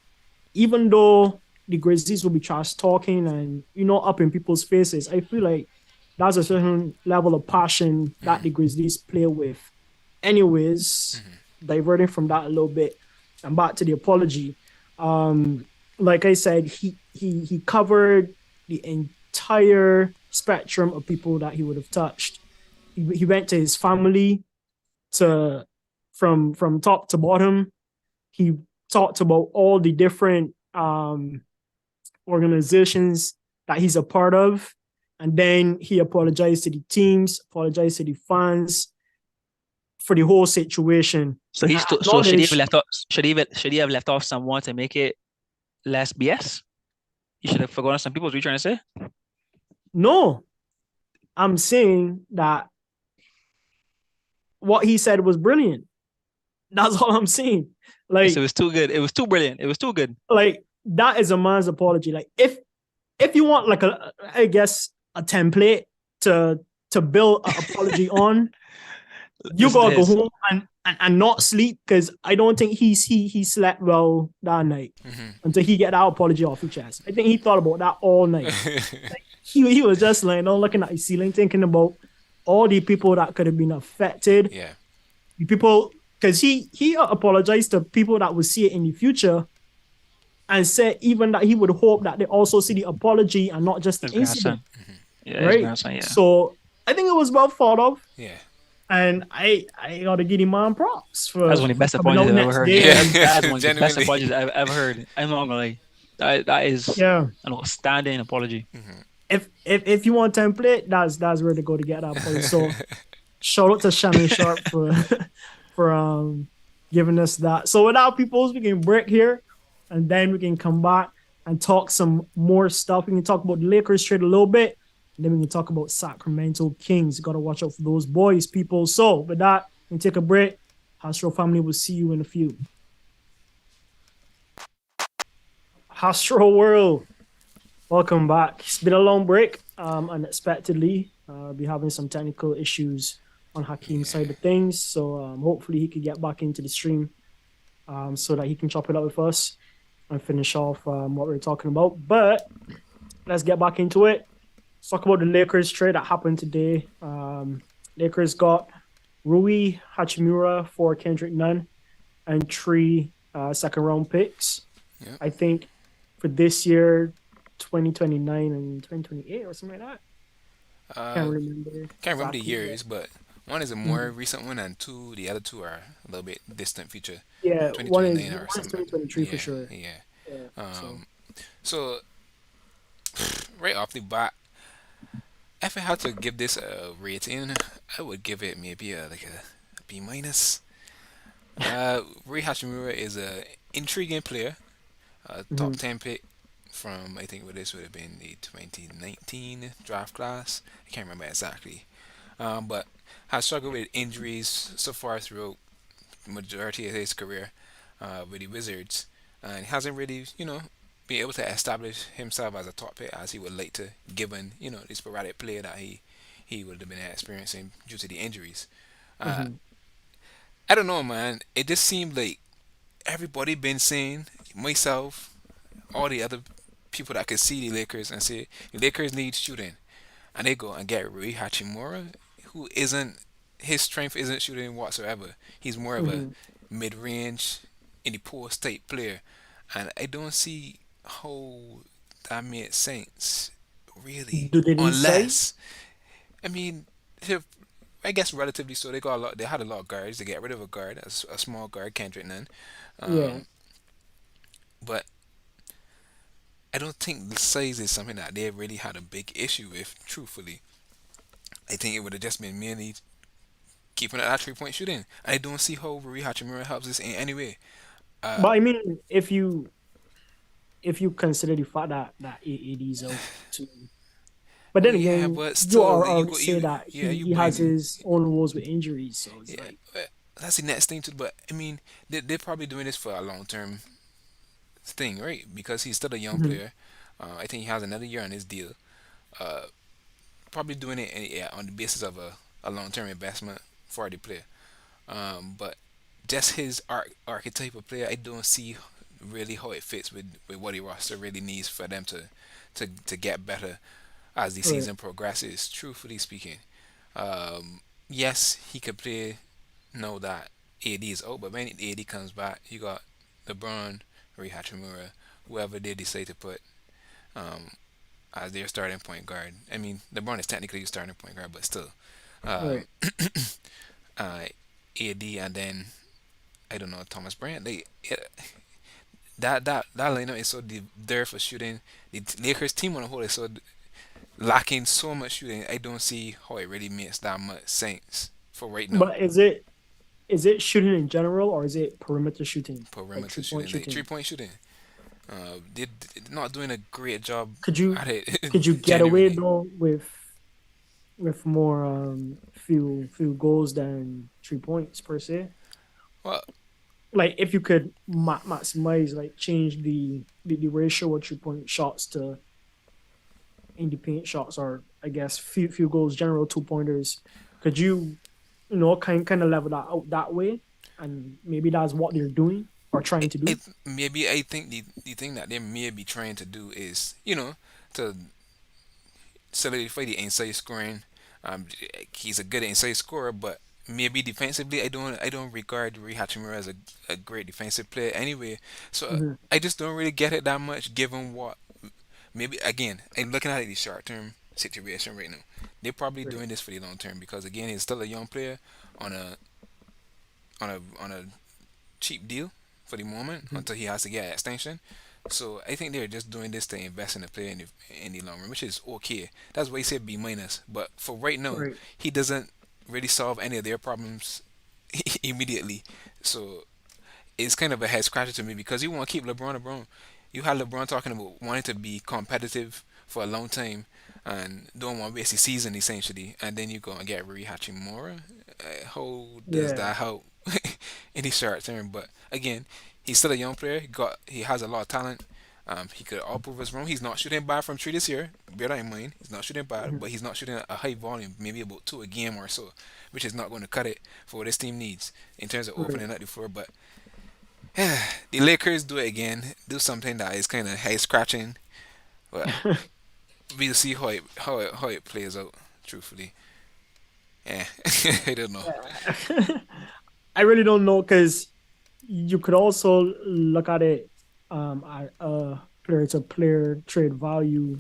Even though the Grizzlies will be trash talking and up in people's faces, I feel like that's a certain level of passion that the Grizzlies play with. Anyways, diverting from that a little bit and back to the apology. Like I said, he covered the entire spectrum of people that he would have touched. He went to his family, to from top to bottom. He talked about all the different organizations that he's a part of, and then he apologized to the teams, apologized to the fans for the whole situation. so he's I so should he have acknowledge left off should he have left off someone to make it less BS? You should have forgotten some people. What are you trying to say? no, I'm saying that what he said was brilliant. That's all I'm saying. Yes, it Like, was too good. It was too brilliant. It was too good. like that is a man's apology. Like if you want like I guess a template to to build an apology on, you Listen to gotta go his. home and not sleep because I don't think he slept well that night until he get that apology off his chest. I think he thought about that all night. Like he was just laying down looking at his ceiling, thinking about all the people that could have been affected. Yeah. The people because he apologized to people that would see it in the future and said even that he would hope that they also see the apology and not just the His incident, grandson. Yeah, his right? grandson. Yeah. So I think it was well thought of. Yeah. And I gotta give him man props That's one of the for best coming apologies out I've ever next heard. day Yeah. and That is one of the best Genuinely. apologies I've ever heard. I'm not gonna lie. That is yeah. an outstanding apology. If you want template, that's where to go to get that apology. So shout out to Shannon Sharpe for for giving us that. So without people, we can break here and then we can come back and talk some more stuff. We can talk about the Lakers trade a little bit. And then we can talk about Sacramento Kings. You gotta watch out for those boys, people. So with that, we can take a break. Astro family will see you in a few. Astro World, welcome back. It's been a long break, unexpectedly. Be having some technical issues on Hakeem's side of things. So hopefully he could get back into the stream so that he can chop it up with us and finish off what we're talking about. But let's get back into it. Let's talk about the Lakers trade that happened today. Lakers got Rui Hachimura for Kendrick Nunn and 3 second round picks. Yep. I think for this year, 2029 and 2028 or something like that. Can't remember. Can't remember the exactly, years, but one is a more recent one, and the other two are a little bit distant future, Yeah, one is 2029 or 2023 something. for sure. Yeah. Yeah, so So right off the bat, if I had to give this a rating, I would give it maybe a B minus. Rui Hachimura is a intriguing player, a top mhm. 10 pick from I think what this would have been the 2019 draft class. I can't remember exactly, but has struggled with injuries so far throughout majority of his career with the Wizards, and hasn't really, been able to establish himself as a top pick as he would like to, given the sporadic play that he would have been experiencing due to the injuries. Uh, Mhm. I don't know, man. It just seemed like everybody been saying, myself, all the other people that could see the Lakers and say the Lakers need shooting, and they go and get Rui Hachimura, who isn't his strength isn't shooting whatsoever. He's more of a Mhm. mid-range in the post type player, and I don't see how that made sense really, Do they need size? unless I mean. If, I guess relatively so. They got a lot. They had a lot of guards. They get rid of a guard, a small guard, Kendrick Nunn. Yeah. Um, but I don't think the size is something that they really had a big issue with. Truthfully, I think it would have just been mainly keeping that 3 point shooting. I don't see how Rui Hachimura helps this in any way. Uh, But I mean, if you consider the fact that AAD is out too. But well, then yeah, again, but you still, are you already go, say that yeah, you he has blame. his own woes with injuries. So it's Yeah, like, but that's the next thing too. But I mean, they're probably doing this for a long term thing, right? Because he's still a young mhm. player. I think he has another year on his deal. Uh, Probably doing it yeah, on the basis of a long term investment for the player. But just his archetype of player, I don't see really how it fits with what the roster really needs for them to get better as the Right. season progresses. Truthfully speaking, yes, he could play now that AD is out, but when AD comes back, you got LeBron, Rui Hachimura, whoever they decide to put um, as their starting point guard. I mean, LeBron is technically your starting point guard, but still, um, Right. uh, AD and then I don't know Thomas Bryant. That lineup is so there for shooting. The Lakers team on the whole is so lacking so much shooting. I don't see how it really makes that much sense for right now. But is it shooting in general or is it perimeter shooting, like Perimeter 3 point shooting, like three shooting? point shooting. They're not doing a great job Could you at it. could you get away Genuinely. though with more few goals than 3 points per se? Well, Like if you could maximize, like change the ratio of 3 point shots to in the paint shots, or I guess few goals, general 2 pointers. Could you kind of level that out that way? And maybe that's what they're doing or trying to do. Maybe I think the thing that they may be trying to do is, to solidify the inside scoring. Um, he's a good inside scorer, but maybe defensively, I don't regard Rui Hachimura as a great defensive player anyway. So Hmm. I just don't really get it that much, given what maybe again I'm looking at the short term situation right now. They're probably Right. doing this for the long term because again he's still a young player on a cheap deal for the moment Mhm. until he has to get an extension. So I think they're just doing this to invest in the player in the long run, which is okay. That's why he said B minus. But for right now, Right. he doesn't really solve any of their problems immediately. So it's kind of a head scratcher to me because you want to keep LeBron. LeBron, you had LeBron talking about wanting to be competitive for a long time and don't want to waste the season essentially, and then you go and get Rui Hachimura. How does Yeah. that help in the short term? But again, he's still a young player. He has a lot of talent. He could all prove us wrong. He's not shooting bad from three this year. Bear that in mind. He's not shooting bad, Mhm. but he's not shooting a high volume, maybe about two a game or so, which is not going to cut it for what this team needs in terms of Right. opening up the floor. But the Lakers do it again, do something that is kind of head scratching, but we'll see how it plays out. Truthfully, yeah, I don't know. I really don't know because you could also look at it at player to player trade value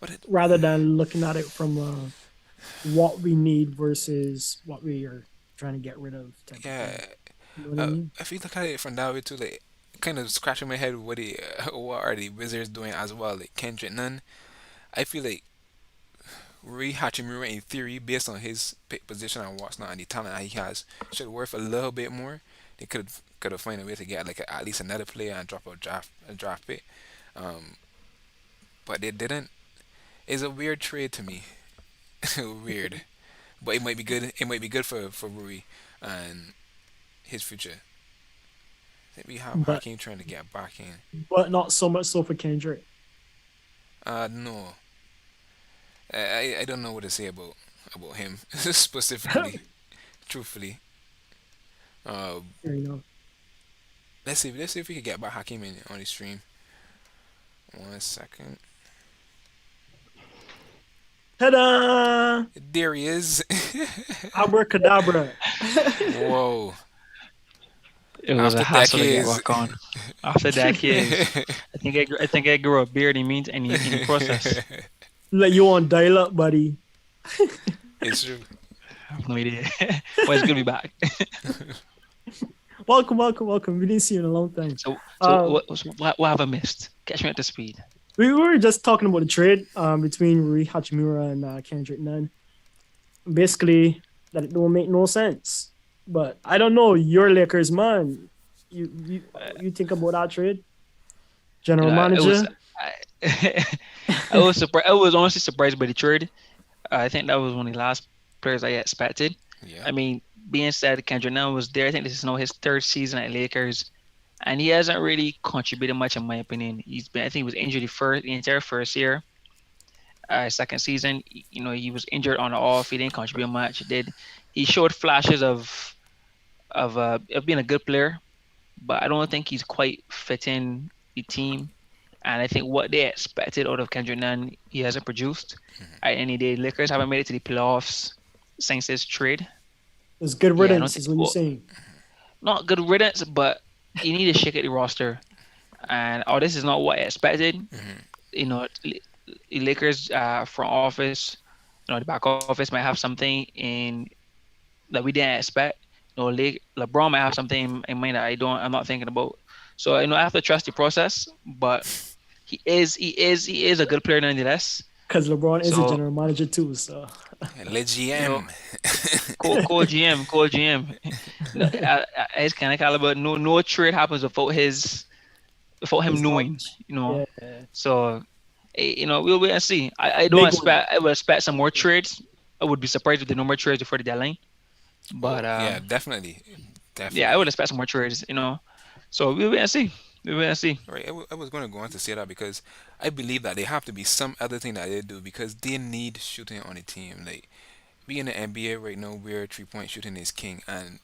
But it, rather than looking at it from what we need versus what we are trying to get rid of type of yeah, thing. You know what I mean? if you look at it from that way too, like kind of scratching my head, what are the Wizards doing as well? Like Kendrick Nunn, I feel like Rui Hachimura, in theory, based on his position and what's not and the talent that he has, should worth a little bit more. They could have found a way to get like at least another player and drop a draft pick. Um, but they didn't. It's a weird trade to me. Weird, but it might be good. It might be good for Rui and his future. I think we have But Hakeem trying to get back in. not so much so for Kendrick. No, I don't know what to say about him specifically. Truthfully, uh, You know. let's see if we can get back Hakeem in on the stream. 1 second. Ta-da! There he is. Abracadabra. Whoa! It was a After hassle to get decades, back on. After decades, I think I grew a beard in the process. Let you on dial up, buddy. it's true. I have no idea. But it's good to be back. Welcome, welcome, welcome. We didn't see you in a long time. So Um, what have I missed? Catch me up to speed. we were just talking about the trade between Rui Hachimura and Kendrick Nunn. Basically, that it don't make no sense. But I don't know. Your Lakers, man. You think about that trade? General It was. manager? I, I was surprised. I was honestly surprised by the trade. I think that was one of the last players I expected. Yeah. I mean, being said, Kendrick Nunn was there. I think this is now his third season at Lakers, and he hasn't really contributed much, in my opinion. I think he was injured the entire first year. Second season, he was injured on and off. He didn't contribute much. He showed flashes of being a good player, but I don't think he's quite fitting the team. And I think what they expected out of Kendrick Nunn, he hasn't produced. At any day, Lakers haven't made it to the playoffs since his trade. It's good Yeah, I don't riddance, think. is what you're Well, saying. not good riddance, but you need to shake at the roster. And this is not what I expected. Hmm. The Lakers front office, the back office might have something in that we didn't expect. LeBron might have something in mind that I'm not thinking about. So I have to trust the process, but he is a good player nonetheless. Because LeBron is a So general manager too. So Le you know, GM. Call GM. His kind of caliber. No trade happens without him his knowing. knowledge. Yeah. So we'll wait and see. I don't Big one. expect. I would expect some more trades. I would be surprised if there are no more trades before the deadline. Oh But yeah, definitely, yeah, I would definitely. expect some more trades. So we'll wait and see. We will see. Right, I was going to go on to say that because I believe that there have to be some other thing that they do because they need shooting on the team. Like being in the NBA right now, where 3 point shooting is king, and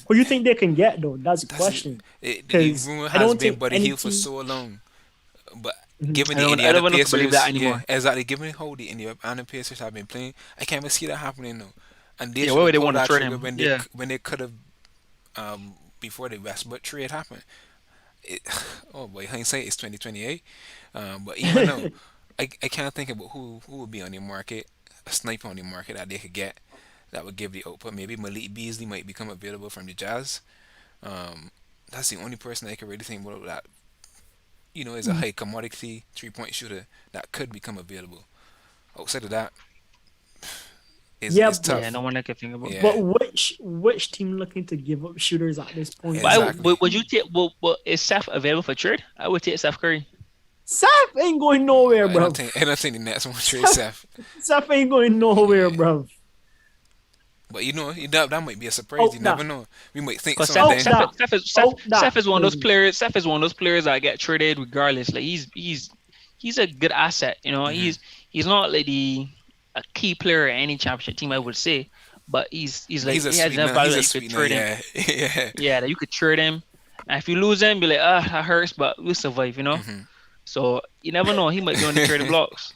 Who you think they can get though? That's the that's it. question. The Because rumor I has don't been think Buddy any Hield for team. so long, but Mhm. given the I Indiana don't know if I believe that Pacers, yeah, anymore. exactly. Given how the Indiana Pacers have been playing, I can't even see that happening now. And they Yeah, should why have would they pulled want to that trade trigger him? Yeah. when they could have before the Westbrook trade happened. It, oh boy, hindsight is 2028. But even though I can't think about who would be on the market, a sniper on the market that they could get that would give the output. Maybe Malik Beasley might become available from the Jazz. Um, that's the only person I can really think about that is a high commodity 3 point shooter that could become available. Outside of that, Yeah, is Yeah, tough. no one I can think about. but Yeah, which team looking to give up shooters at this point? But exactly. would you take? Well, is Seth available for trade? I would take Seth Curry. Seth ain't going nowhere, bro. I don't think the Nets want to trade Seth, Seth. Seth ain't going nowhere, Yeah, bro. but that might be a surprise. Out You never that, know. We might think Because something. out that, out that. Seth is one of those 'Cause players. Seth is one of those players that get traded regardless. Like he's a good asset. You know, Hmm. he's not like a key player in any championship team, I would say, but he's But like he's a he has enough sweetener. value He's that a you could sweetener. trade him. Yeah, yeah. Yeah, that you could trade him. And if you lose him, be like, that hurts, but we'll survive. You know. Hmm. So you never know. He might be on the trading blocks.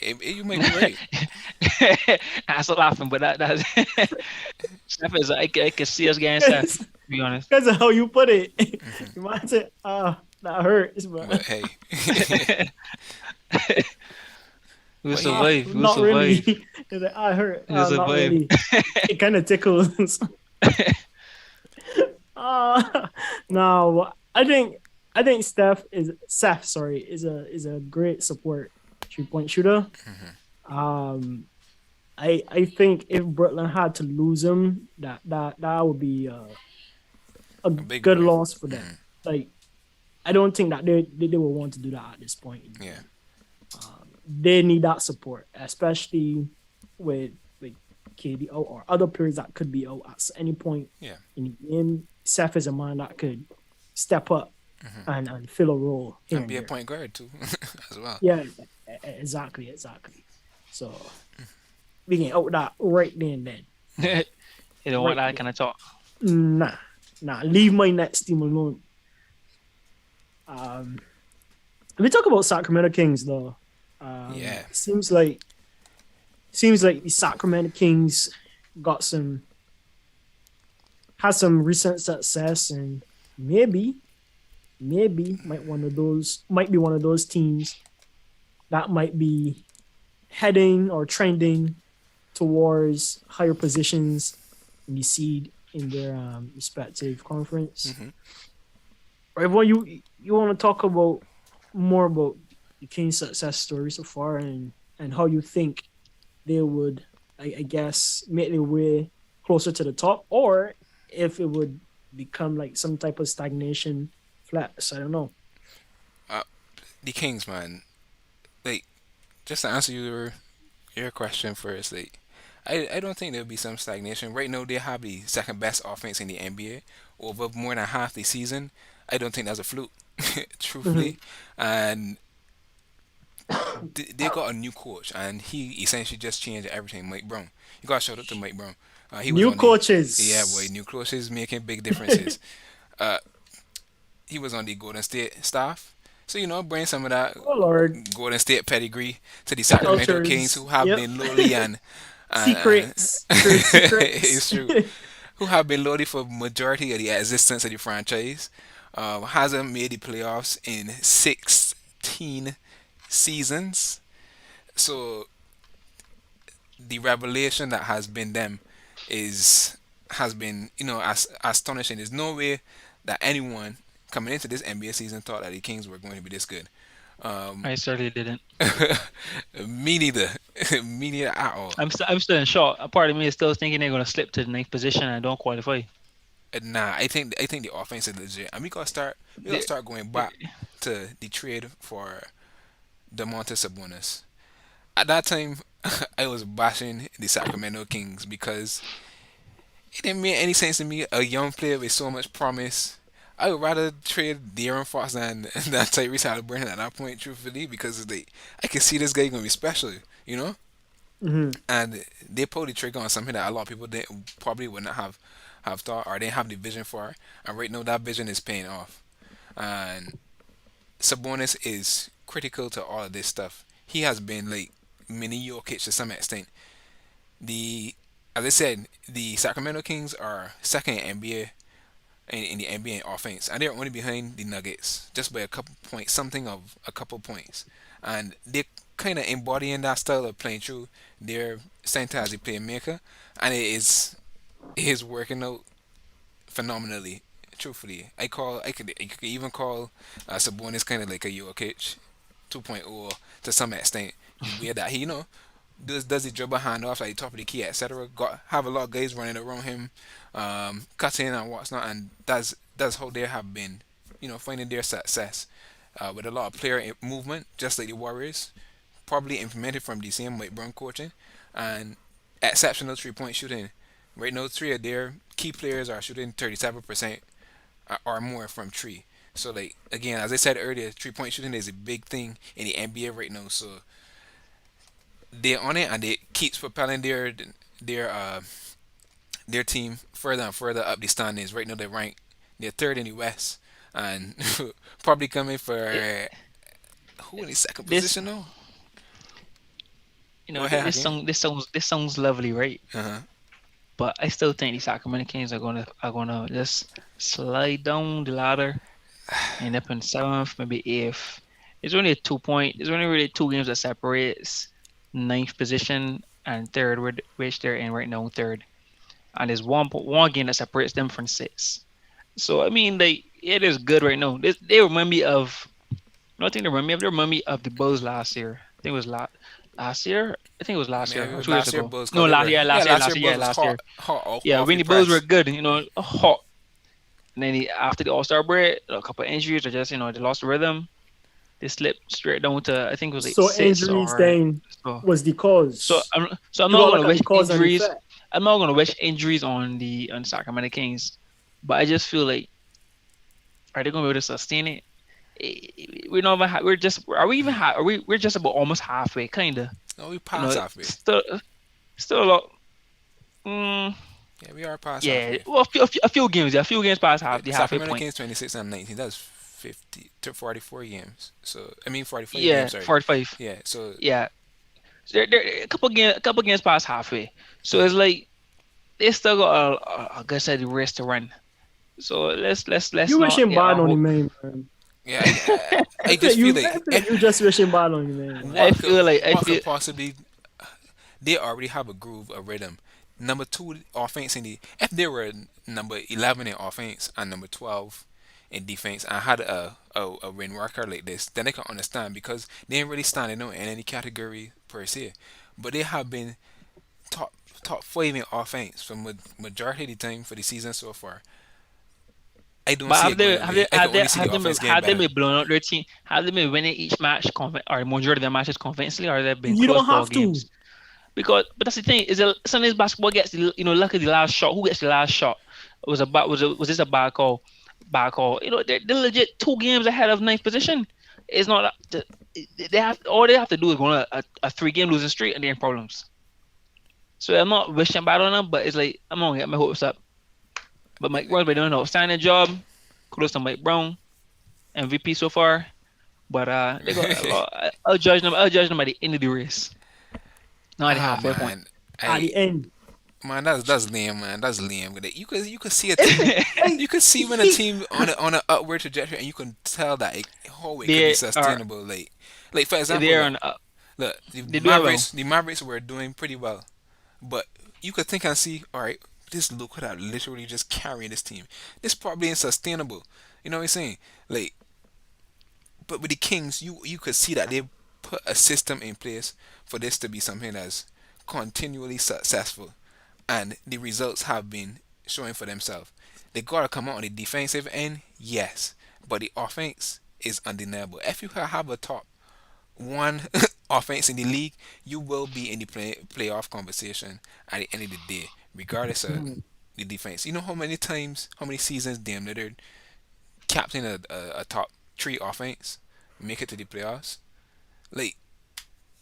You might be right. I still laughing, but that's Steph is. I can see us getting Steph. Because To be honest. of how you put it. Hmm. You might say, that hurts, but But hey, We'll but yeah, survive. We'll not really. survive. It's like, I hurt. We'll Not survive. really. It kind of tickles. uh, no, I think Seth, sorry, is a great support 3 point shooter. Um, I think if Brooklyn had to lose him, that would be a a big good boy. loss for them. Like I don't think that they will want to do that at this point. Yeah, They need that support, especially with KD or other players that could be out at any point yeah. in the game. Seth is a man that could step up and fill a role here And and be a there. point guard too, as well. Yeah, exactly. So we can out that right then and then. You don't want Right that then. kind of talk. Nah, leave my next team alone. Um, we talk about Sacramento Kings though. Yeah. Seems like the Sacramento Kings got some has some recent success and maybe might be one of those teams that might be heading or trending towards higher positions in the seed in their respective conference. Hmm. Right, well, you want to talk about more about the Kings' success story so far and how you think they would, I guess, make their way closer to the top, or if it would become like some type of stagnation, flats. I don't know. The Kings, man. Like, just to answer your question first, like, I don't think there'll be some stagnation. Right now, they have the second best offense in the NBA over more than half the season. I don't think that's a fluke, Mhm. truthfully. And they got a new coach, and he essentially just changed everything. Mike Brown. You got to shout out to Mike Brown. He was New on the Yeah, boy, coaches. new coaches making big differences. Uh, he was on the Golden State staff, so bring some of that Oh Lord, Golden State pedigree to the Sacramento Kings, cultures. who have Yep. been lowly and Secrets. Trade secrets. it's true, who have been lowly for majority of the existence of the franchise. Hasn't made the playoffs in 16 seasons. So the revelation that has been them is has been astonishing. There's no way that anyone coming into this NBA season thought that the Kings were going to be this good. Um, I certainly didn't. me neither. Me neither at all. I'm still in shock. A part of me is still thinking they're gonna slip to the ninth position and don't qualify. Nah, I think the offense is legit, and we gotta They, start going back to the trade for Demontis Sabonis. At that time, I was bashing the Sacramento Kings because it didn't make any sense to me. A young player with so much promise, I would rather trade De'Aaron Fox than Tyrese Halliburton at that point, truthfully, because I can see this guy gonna be special, you know. Hmm. And they pulled the trigger on something that a lot of people didn't, probably would not have thought or didn't have the vision for. And right now, that vision is paying off. And Sabonis is critical to all of this stuff. He has been like mini Jokic to some extent. The As I said, the Sacramento Kings are second in NBA in the NBA in offense, and they're only behind the Nuggets just by a couple points, something of a couple points, and they kind of embodying that style of playing through their center as a playmaker, and it is working out phenomenally. Truthfully, I could even call Sabonis kind of like a Jokic 2.0 to some extent. Where that he does the dribble handoff like top of the key, etc. Got have a lot of guys running around him, cutting and what's not, and that's how they have been, finding their success with a lot of player movement, just like the Warriors, probably implemented from the same Mike Brown coaching, and exceptional 3-point shooting. Right now, three of their key players are shooting 37% or more from three. So, like again, as I said earlier, 3-point shooting is a big thing in the NBA right now. So they're on it, and it keeps propelling their their team further and further up the standings. Right now, they're third in the West, and probably coming for It, who in the second this, position now? you Go know, ahead, this Hakeem. song, this sounds lovely, right? Uh-huh. But I still think the Sacramento Kings are gonna just slide down the ladder, end up in seventh, maybe eighth. There's only a 2 point. There's only really two games that separates ninth position and third, which they're in right now, third. And there's one game that separates them from six. So I mean, it is good right now. They remind me of nothing. They remind me of the Bulls last year. I think it was last year. I think it was I last mean, year it or was 2 years last year ago. Bulls No, because they were last year Bulls was last hot, year. hot Yeah, off when the the Bulls were press. good, hot. And then after the All Star break, a couple of injuries, or just they lost the rhythm. They slipped straight down to I think it was like So six injuries or then so. was the So cause. I'm You not got to gonna look at the wish cause and injuries. effect. I'm not gonna wish injuries on Sacramento Kings, but I just feel like are they gonna be able to sustain it? We're not even. We're just. Are we even? Are we? We're just about almost halfway, kinda. No, we passed halfway. Still a lot. Mm, Yeah, we are past yeah. halfway. Well, a few games. Yeah, a few games past the halfway Sacramento point. Kings 26-19. That's 50 to 44 games. So I mean 45 Yeah, games. Sorry. 45. Yeah. So Yeah. So they're a couple games past halfway. So it's like they still got a good side race to run. So let's You not wishing get bad our on the hope. man, man. yeah, I just feel I like feel like you just wishing bad on the man, man. I what could feel like I what feel could possibly they already have a groove, a rhythm. Number two offense in the if they were number 11 in offense and number 12 in defense and had a win record like this, then I can understand because they ain't really standing out in any category per se. But they have been top top five in offense for majority of the time for the season so far. I don't But see it going away. I can only see the offense getting have they better. been blowing out their team? Have they been winning each match or majority of their matches convincingly, or have they been You close don't ball have to. games? But that's the thing is that Sunday's basketball gets luck at the last shot. Who gets the last shot? Was this a bad call? Bad call. They're legit 2 games ahead of ninth position. It's not they have all they have to do is go on a 3 game losing streak and they're in problems. So I'm not wishing bad on them, but it's like I'm gonna get my hopes up. But Mike Brown's been doing an outstanding job. Kudos to Mike Brown, MVP so far. But they got a lot. I'll judge them. I'll judge them at the end of the race, not at the Ah halfway point. man, At I the end. man, that's lame, man. That's lame. You could see a team. Hey, You could see when a he, team on a upward trajectory, and you can tell that how it could be they are sustainable. Like for example, they're look, on. look, the They do it well. Mavericks, the Mavericks were doing pretty well, but you could think and see, all right, this look at literally just carrying this team. This probably ain't sustainable. You know what I'm saying? Like, but with the Kings, you could see that they put a system in place for this to be something that's continually successful, and the results have been showing for themselves. They gotta come out on the defensive end, yes, but the offense is undeniable. If you have a top one offense in the league, you will be in the playoff conversation at the end of the day, regardless of the defense. You know how many times, how many seasons Dame Lillard captain a top three offense, make it to the playoffs. Like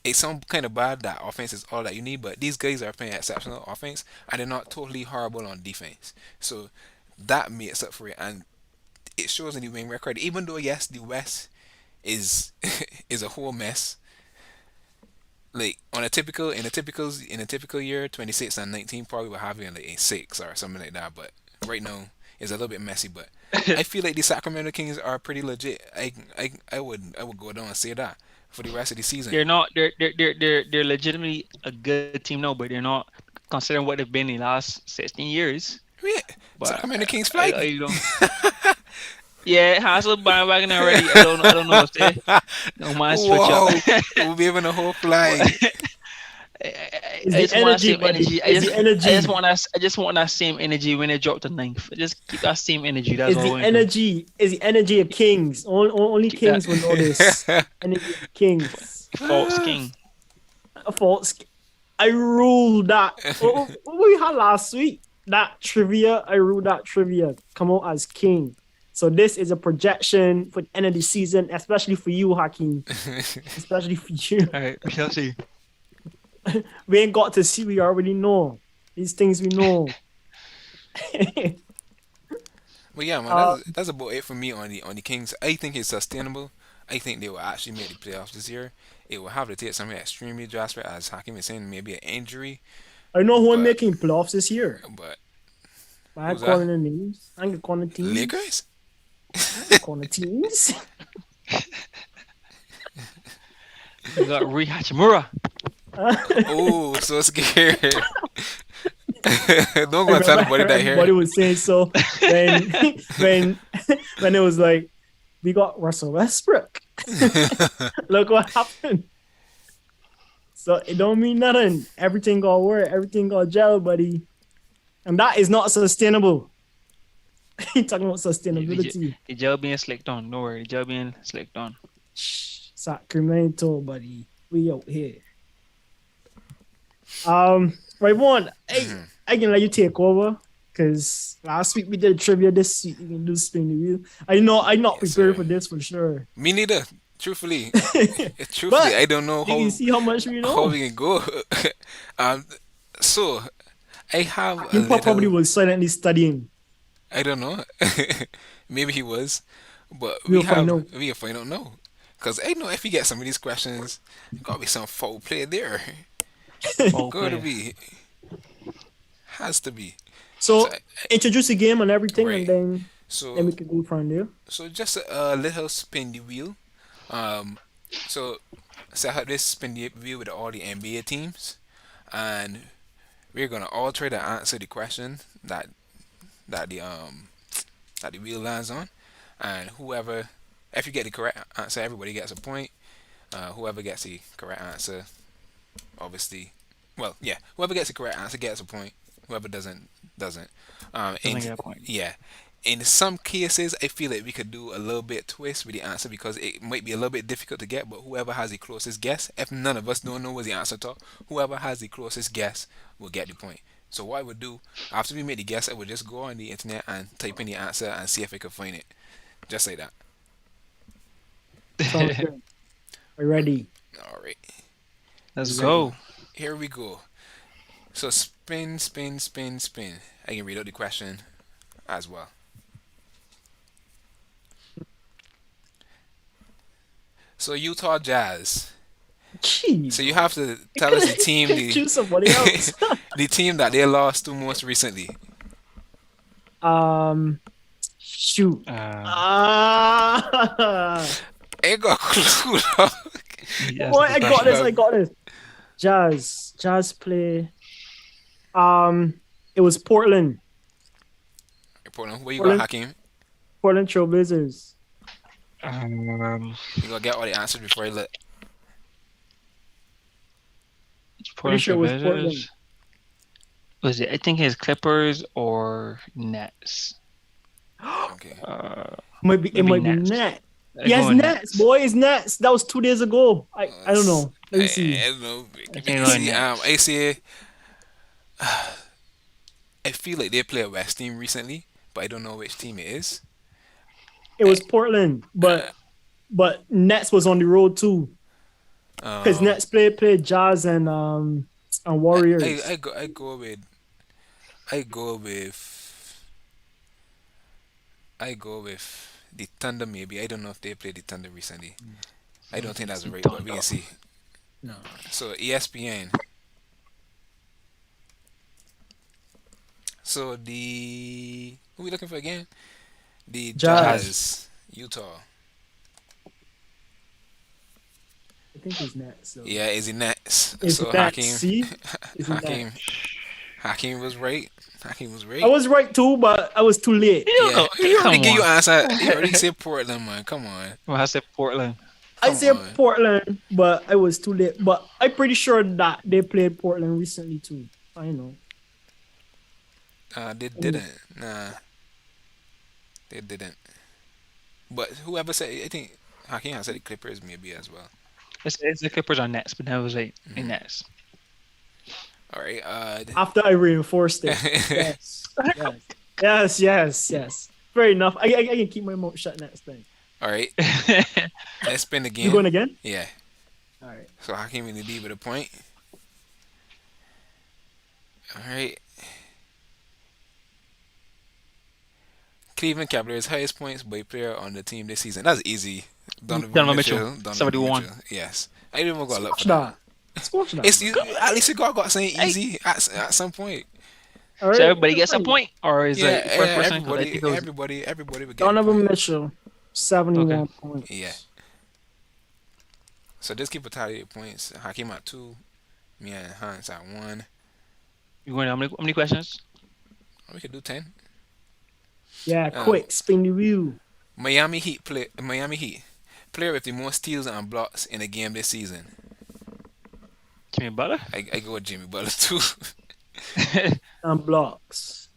it sounds kind of bad that offense is all that you need, but these guys are playing exceptional offense and they're not totally horrible on defense. So that makes up for it, and it shows in the win record. Even though yes, the West is is a whole mess. Like on a typical in a typical year, 26 and 19 probably would have it like a six or something like that. But right now it's a little bit messy. But I feel like the Sacramento Kings are pretty legit. I would go down and say that for the rest of the season. They're not. They're legitimately a good team now, but they're not considering what they've been in the last 16 years. Yeah, But Sacramento Kings I flag. you know, yeah, Hassel bandwagon already. I don't know if they no man switch up. Whoa, we'll be having a whole But flag. It's I the just want that energy, same buddy. energy. It's the energy. I just want that same energy when they drop the ninth. Just keep that same energy. That's It's all I the want to do. energy. It's the energy of kings. Only Keep that kings will know this. Energy of kings. false king. False. I ruled that. What we had last week? That trivia. I ruled that trivia. Come out as king. So this is a projection for the end of the season, especially for you, Hakeem. Especially for you. All right, we shall see. We ain't got to see. We already know these things. We know. But yeah, man, uh, that's about it for me on the Kings. I think it's sustainable. I think they will actually make the playoffs this year. It will have to take something extremely drastic, as Hakim is saying, maybe an injury. I know who I'm But making playoffs this year. but I ain't who's that? calling the names. I ain't calling the teams. Lakers? I ain't calling the teams. We got Rui Hachimura. Oh, so scared. Don't I go and tell remember nobody that everybody here. was saying so when when when it was like we got Russell Westbrook. Look what happened. So it don't mean nothing. Everything got work. Everything got gel, buddy. And that is not sustainable. You talking about sustainability? The gel being slicked on. No worry, the gel being slicked on. Sacramento, buddy. We out here. Right one. Hey, I can let you take over because last week we did trivia. This week we can do spin the wheel. I know I'm not Yes, prepared sir. for this for sure. Me neither. Truthfully, But I don't know you can see how much we how know. we can go. um, so I have a You probably little. was silently studying. I don't know. Maybe he was, but We'll find out. we find out now. Cause I know if you get some of these questions, there gotta be some foul play there. All Gotta play. be, has to be. So So introduce the game and everything, and right. then we So can go from there. just a little spin the wheel. Um, so I have this spin the wheel with all the NBA teams, and we're gonna all try to answer the question that the um that the wheel lands on, and whoever, if you get the correct answer, everybody gets a point. Whoever gets the correct answer, obviously, well, yeah, whoever gets the correct answer gets a point. Whoever doesn't. Doesn't And get a point. yeah, in some cases, I feel like we could do a little bit twist with the answer because it might be a little bit difficult to get. But whoever has the closest guess, if none of us don't know what the answer to, whoever has the closest guess will get the point. So what I would do after we made the guess, I would just go on the internet and type in the answer and see if I could find it, just like that. Sounds good. Are you ready? All right. Let's So go. here we go. So spin, spin, spin, spin. I can read out the question as well. So Utah Jazz. So Jeez, you have to you tell us the could team choose somebody else. the team that they lost to most recently. um, shoot. Uh, Ah, Ain't got a clue. Dog. yes, boy, the I got this. question. I got this. Jazz play. It was Portland. Portland, where you got Portland, Hakeem? Portland Trailblazers. You gotta get all the answers before I let. Pretty Portland sure it was Trailblazers. Portland. Was it? I think it's Clippers or Nets. Okay. It Maybe might be Nets. Net. I Yes, go on Nets, Nets. boy, it's Nets. That was 2 days ago. I don't know. Let me see. I don't know. I We think can I go on see. Nets. I say. I feel like they play a West team recently, but I don't know which team it is. It was Portland, but Nets was on the road too because Um, Nets played Jazz and I, I, I Warriors. go I go with I go with I go with the Thunder maybe. I don't know if they played the Thunder recently. I I don't don't think think that's it's right, but we can Thunder. see. No, So ESPN. So the who we looking for again? The Jazz. Jazz. Jazz, Utah. I think it's Nets. So Yeah, is it Nets? it's So Nets. Hakeem, See, it's Hakeem, Nets. Hakeem was right. Hakeem was I right. was right too, but I was too late. You Yeah, know, he already come gave you on. answer. He already said Portland, man. Come on, Well, I said Portland. I come said on. Portland, but I was too late. But I'm pretty sure that they played Portland recently too. I know. They I know. didn't. Nah, they didn't. But whoever said, I think Hakeem has said the Clippers maybe as well. It's the Clippers on Nets, but that was like in Hmm. Nets. All right. After I reinforced it. Yes. Yes. Yes. Yes. Yes. Fair enough. I can keep my mouth shut next time. All right. Let's spin You again. going again? Yeah. All right. So Hakeem in the lead with a point. All right. Cleveland Cavaliers highest points by player on the team this season. That's easy. Donovan Donovan Mitchell, Mitchell. Donovan 71. Mitchell. Yes. I didn't even go to look for Squash that. that. Squash that, It's man. at least you got something Hey, easy at some point. All so right. everybody gets a Fine. point, or is Yeah, it first person? Because I everybody, think it was everybody would get a Donovan point. Mitchell, okay. 71 Yeah. points. So just keep a tally of points. Hakeem at 2, me and Hans at 1. You going? How many questions? We could do 10. Yeah, Um, quick, spin the wheel. Miami Heat player with the most steals and blocks in a game this season. Jimmy Butler. I go with Jimmy Butler too. And blocks.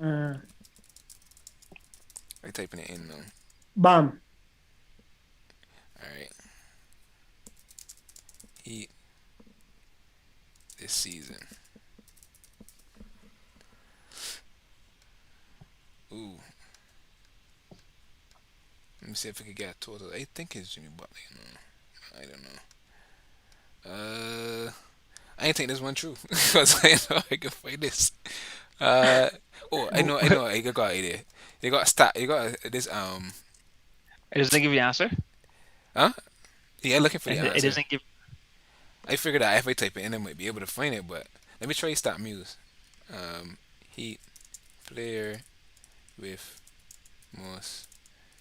Uh, I typing it in now. Bam. All right. Heat this season. Ooh. Let me see if I could get a total. I think it's Jimmy Butler. I don't know. I ain't think this one true because I know I can find this. Uh, I know, I got an idea. They got stat. You got this. It doesn't give you the answer. Huh? Yeah, looking for the It answer. doesn't give. I figured out if I type it in, I might be able to find it. But let me try stat muse. Heat player with most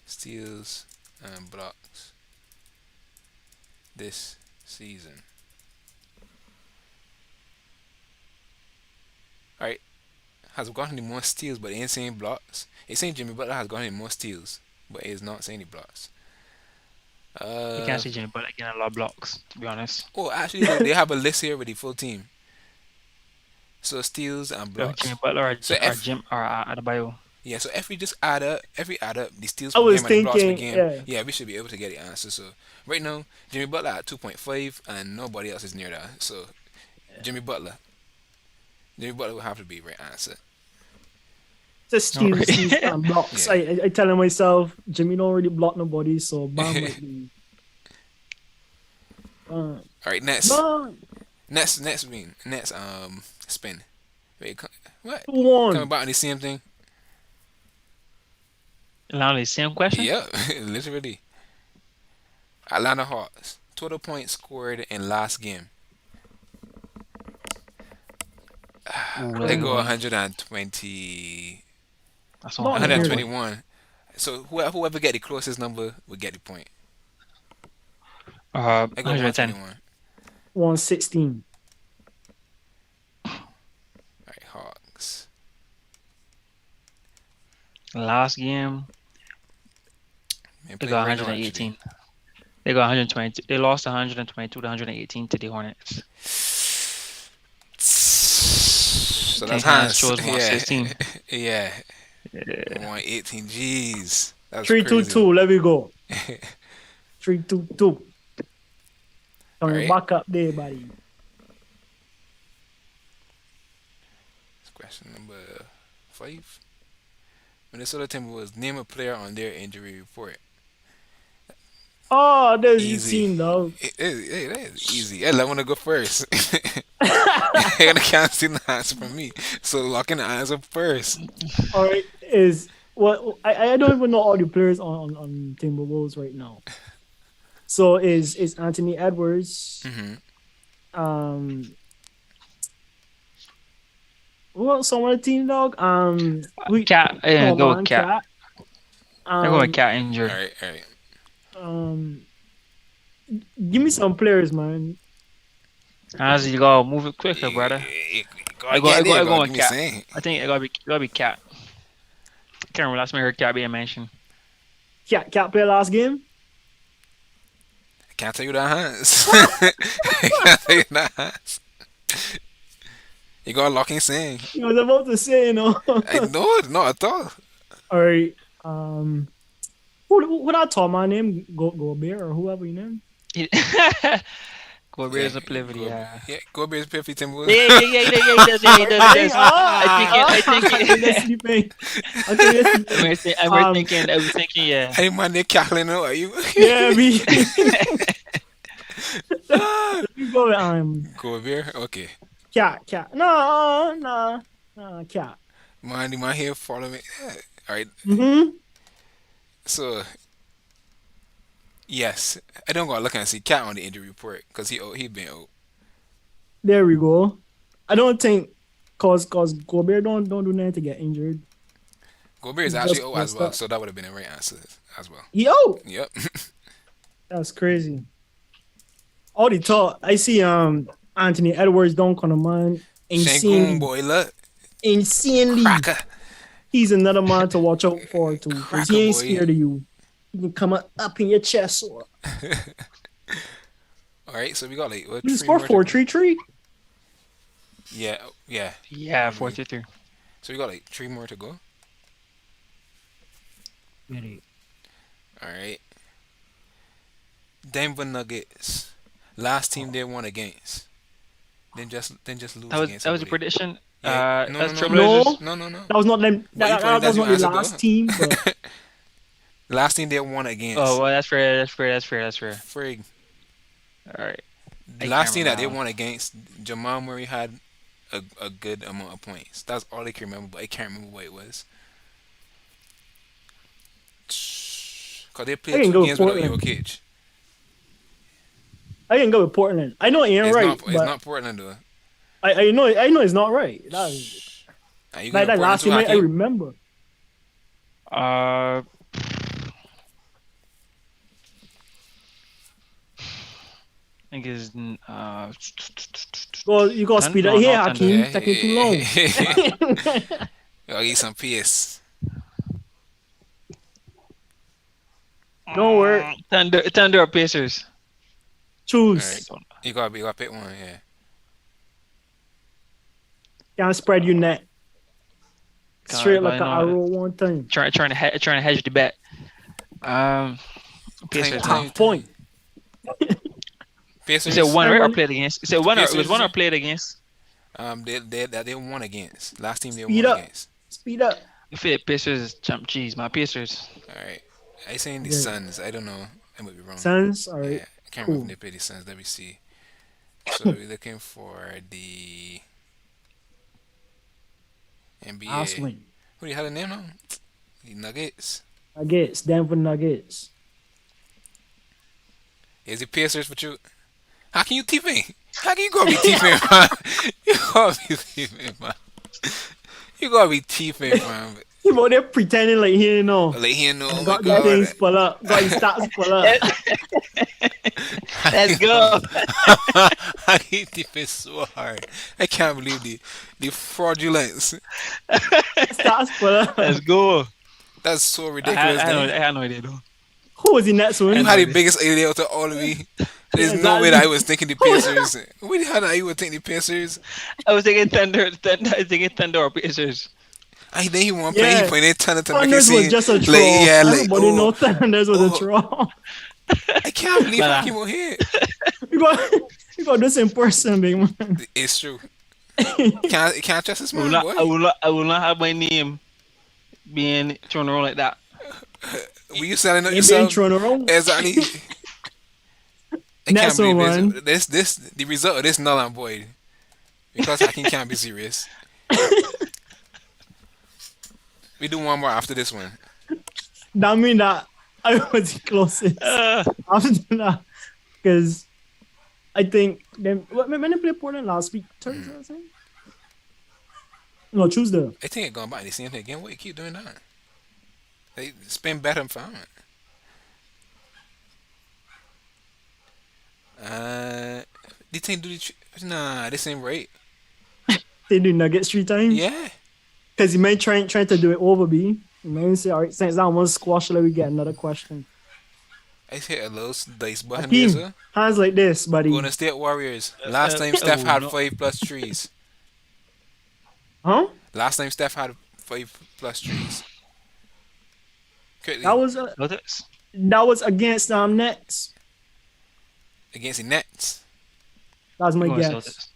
steals and blocks this season. All right, has gotten the most steals, but it ain't saying blocks. It's saying Jimmy Butler has gotten the most steals, but it's not saying the blocks. You can't Uh see Jimmy Butler getting a lot of blocks. To be honest, actually, they have a list here with the full team. So steals and so Jimmy blocks. Butler So or if Jim or Adebayo. yeah, so if we just add up the steals I per was game and the blocks per thinking, game, yeah. yeah, we should be able to get the answer. So right now, Jimmy Butler at 2.5, and nobody else is near that. So Jimmy Butler, Jimmy Butler will have to be right answer. Just All steals, steals, right. and blocks. Yeah. I telling myself, Jimmy don't really block nobody, so Bam might be. All right, next, Bam. next spin. Wait, what? 2 Coming 1. back on the same thing? Literally, same question. Yeah, literally. Atlanta Hawks total points scored in last game. Ooh, They that's a good go one. 120, That's Not that's a good near. one. 121. So whoever get the closest number will get the point. I go 110. 121. 116. All right, Hawks. Last game, Man, they playing got right now actually. 118. They got 120. They lost 122 to 118 to the Hornets. So I that's think Hans Hans. chose Yeah, 116. yeah. Yeah. 118 G's. That's 3 2 crazy. 2. Let me go. 3 2 2. All Coming right. back up there, buddy. Question number Five. Minnesota Timberwolves. Name a player on their injury report. Oh, there's your Easy. team, dog. That is easy. I want to go first. I gotta can't see the answer from me. So lock in the answer first. All right, is what I don't even know all the players on Timberwolves right now. So is Anthony Edwards, Hmm. um, who else on the team, dog? We Cat. Yeah, come go with on, Cat. cat. I'm going with Um, Cat All injured. right, all right. um, give me some players, man. As you go, move it quicker, brother. Go again there, I go God. with Give me Cat. saying. I think it gotta be Cat. Can't remember last time I heard Cat being mentioned. Cat play last game. I can't tell you that, Hans. I can't tell you that, Hans. You got lock in saying. I was about to say, you know. I know, not at all. All right. What I told my name Go Bear or whoever you name. Go Bears a play for the Yeah, go Bears play for Timberwolves. he does, he does. I think That's sleeping. Okay, that's sleeping. I was thinking, yeah. Hey man, they cackling out at you. Yeah, me. You go with Go Bear. Okay. cat. No, cat. Man, the man here follow me. Yeah. All right. Mm-hmm. So yes, I don't go look and see Cat on the injury report because he been out. There we go. I don't think cause Gobert don't do nothing to get injured. Gobert is He's actually just out as messed well, up. so that would have been the right answer as well. He out. Yep. That's crazy. All the talk. I see Anthony Edwards don't come to mind. Shangoon boy, look, Insanely. cracker, He's another man to watch out for too. Because Cracker he ain't boy. scared of you. He can come up in your chest or All right, so we got like what, you three score more. 4-3-3. Yeah, yeah. Yeah, 4-3. So we got like three more to go. All right. Denver Nuggets, last team they won against. Then just lose That was against a somebody. prediction. Yeah. No, That's no, no, no. Trailblazers. No. That was not them. But you put it That as was your not the answer, last though. team, but Last team they won against. Oh well, that's fair. Frig. All right. The I last can't team that they remember. won against, Jamal Murray had a good amount of points. That's all I can remember, but I can't remember what it was. Because they I played can two go with games without Portland. Jokic. I can go with Portland. I know it ain't It's right, not. It's but not Portland though. I know it's not right. That's Are you like going to that Portland last too, game I Hakeem? remember. I think is Well, you got to speed up No, here, not Thunder. Hakeem. Yeah, Taking too long. I'll eat some PS. Don't worry. Thunder or Pacers. Choose. Alright. You gotta pick one. Yeah. Can't spread your net. Straight God, like I an know. arrow one time. Trying to hedge the bet. Pacers. Time. Half point. Is Pacers. it one right or Everyone- played against? Is it one or it was Pacers, one or is it? played against? They won against. Last team they Speed won up. against. Speed up. I feel like Pacers is jump. Jeez, my Pacers. All right. I saying the Yeah. Suns. I don't know. I might be wrong. Suns. All right. Yeah, I can't Cool. remember if they play the Suns. Let me see. So we're looking for the NBA. Last win. Who do you have the name now? The Nuggets. Nuggets. Denver Nuggets. Is it Pacers for you? How can you tip in? How can you go be tipping, man? You gotta be tipping, man. You gotta be tipping, man. He out there pretending like he didn't know. Like he know. Oh my Got these things God. pull up. Got his stats pull up. Let's go. I hate tipping so hard. I can't believe the fraudulence. Stats pull up. Let's go. That's so I ridiculous. had man. no idea though. Who was the next one? You had the biggest idea out of all of me. There's Yeah, no way exactly. that I was thinking the Pacers. What the hell that you would think the Pacers? I was thinking Thunder. I was thinking Thunder or Pacers. I think he won't play. Yeah. He playing to make it Thunders seem was just a troll. like, yeah, like, Everybody oh, know Thunders was a oh. troll. I can't believe Nah. I came out here. You got this in person, big man. It's true. Can't trust this man, boy. I will not have my name being thrown around like that. Were you selling out Ain't being yourself? thrown around. Exactly. I can't Next believe one. this the result of this null and void because Hakim can't be serious. We do one more after this one. That mean that I was the closest after that because I think them when they played Portland last week, Thursday, I think. No, Tuesday. I think it going back the same thing again. Why you keep doing that? They spend better and found. The thing do nah, this ain't right. They do Nuggets 3 times. Yeah. Because he may trying to do it over, B. He may say, all right, since that one squash, let me get another question. I hit a little dice button Hakeem, there, sir. hands like this, buddy. Golden State Warriors. Last time Steph oh, had no. 5+ threes. Huh? Last time Steph had 5+ threes. Quickly. Celtics. That was against Nets. Against the Nets. That was my Going guess. Celtics.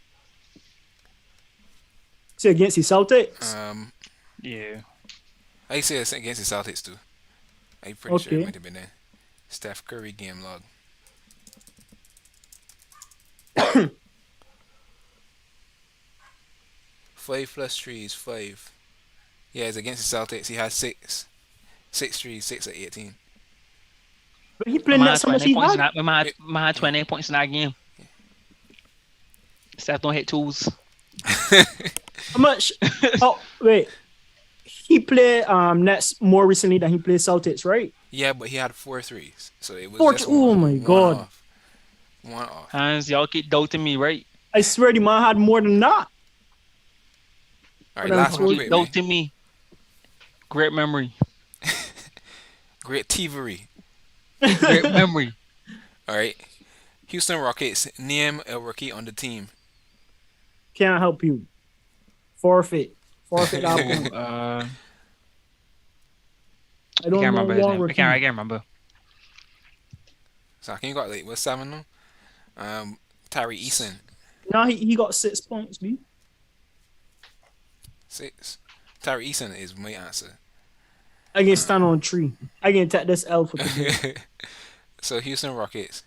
See, against the Celtics. Yeah. I say it's against the Celtics too. I'm pretty sure it Okay. might have been there. Steph Curry game log. Five plus threes, 5. Yeah, it's against the Celtics. He has 6. 6 threes, 6 at 18. But he played Man Nets had how much 20 he points in had. that. Man had 20 points in that game. Steph don't hit twos. How much? Oh, wait. He played Nets more recently than he played Celtics, right? Yeah, but he had 4 threes. So it was Four. just Oh one, my one God. off. One off. Hans, y'all keep doubting me, right? I swear the man had more than that. Alright, But I'm last one told- quick, man. Doubting me. Great memory. Great thievery. Great memory. Alright. Houston Rockets, name a rookie on the team. Can't help you. Forfeit that one. I I don't can't know remember his one name. rookie. I can't remember. So I can got like what's 7 now? Tyree Eason. Now he got 6 points, B. 6. Tyree Eason is my answer. I can stand on 3. I can take this L for today. So Houston Rockets.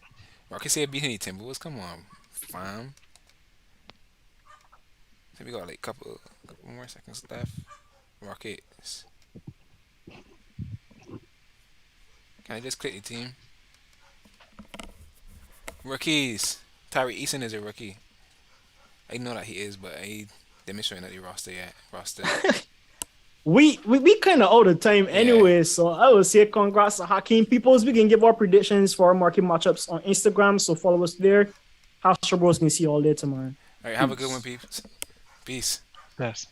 Rockets here beating the Timberwolves. Come on, fam. So we got like couple more seconds left. Rockets. Can I just click the team? Rookies. Tyree Eason is a rookie. I know that he is, but I demonstrating that the roster yet. Roster. We kind of out of time anyway, so I will say congrats to Hakeem. Peoples, we can give our predictions for our market matchups on Instagram, so follow us there. Hashtag Bros can see you all day tomorrow. Alright, have a good one, peeps. Peace. Yes.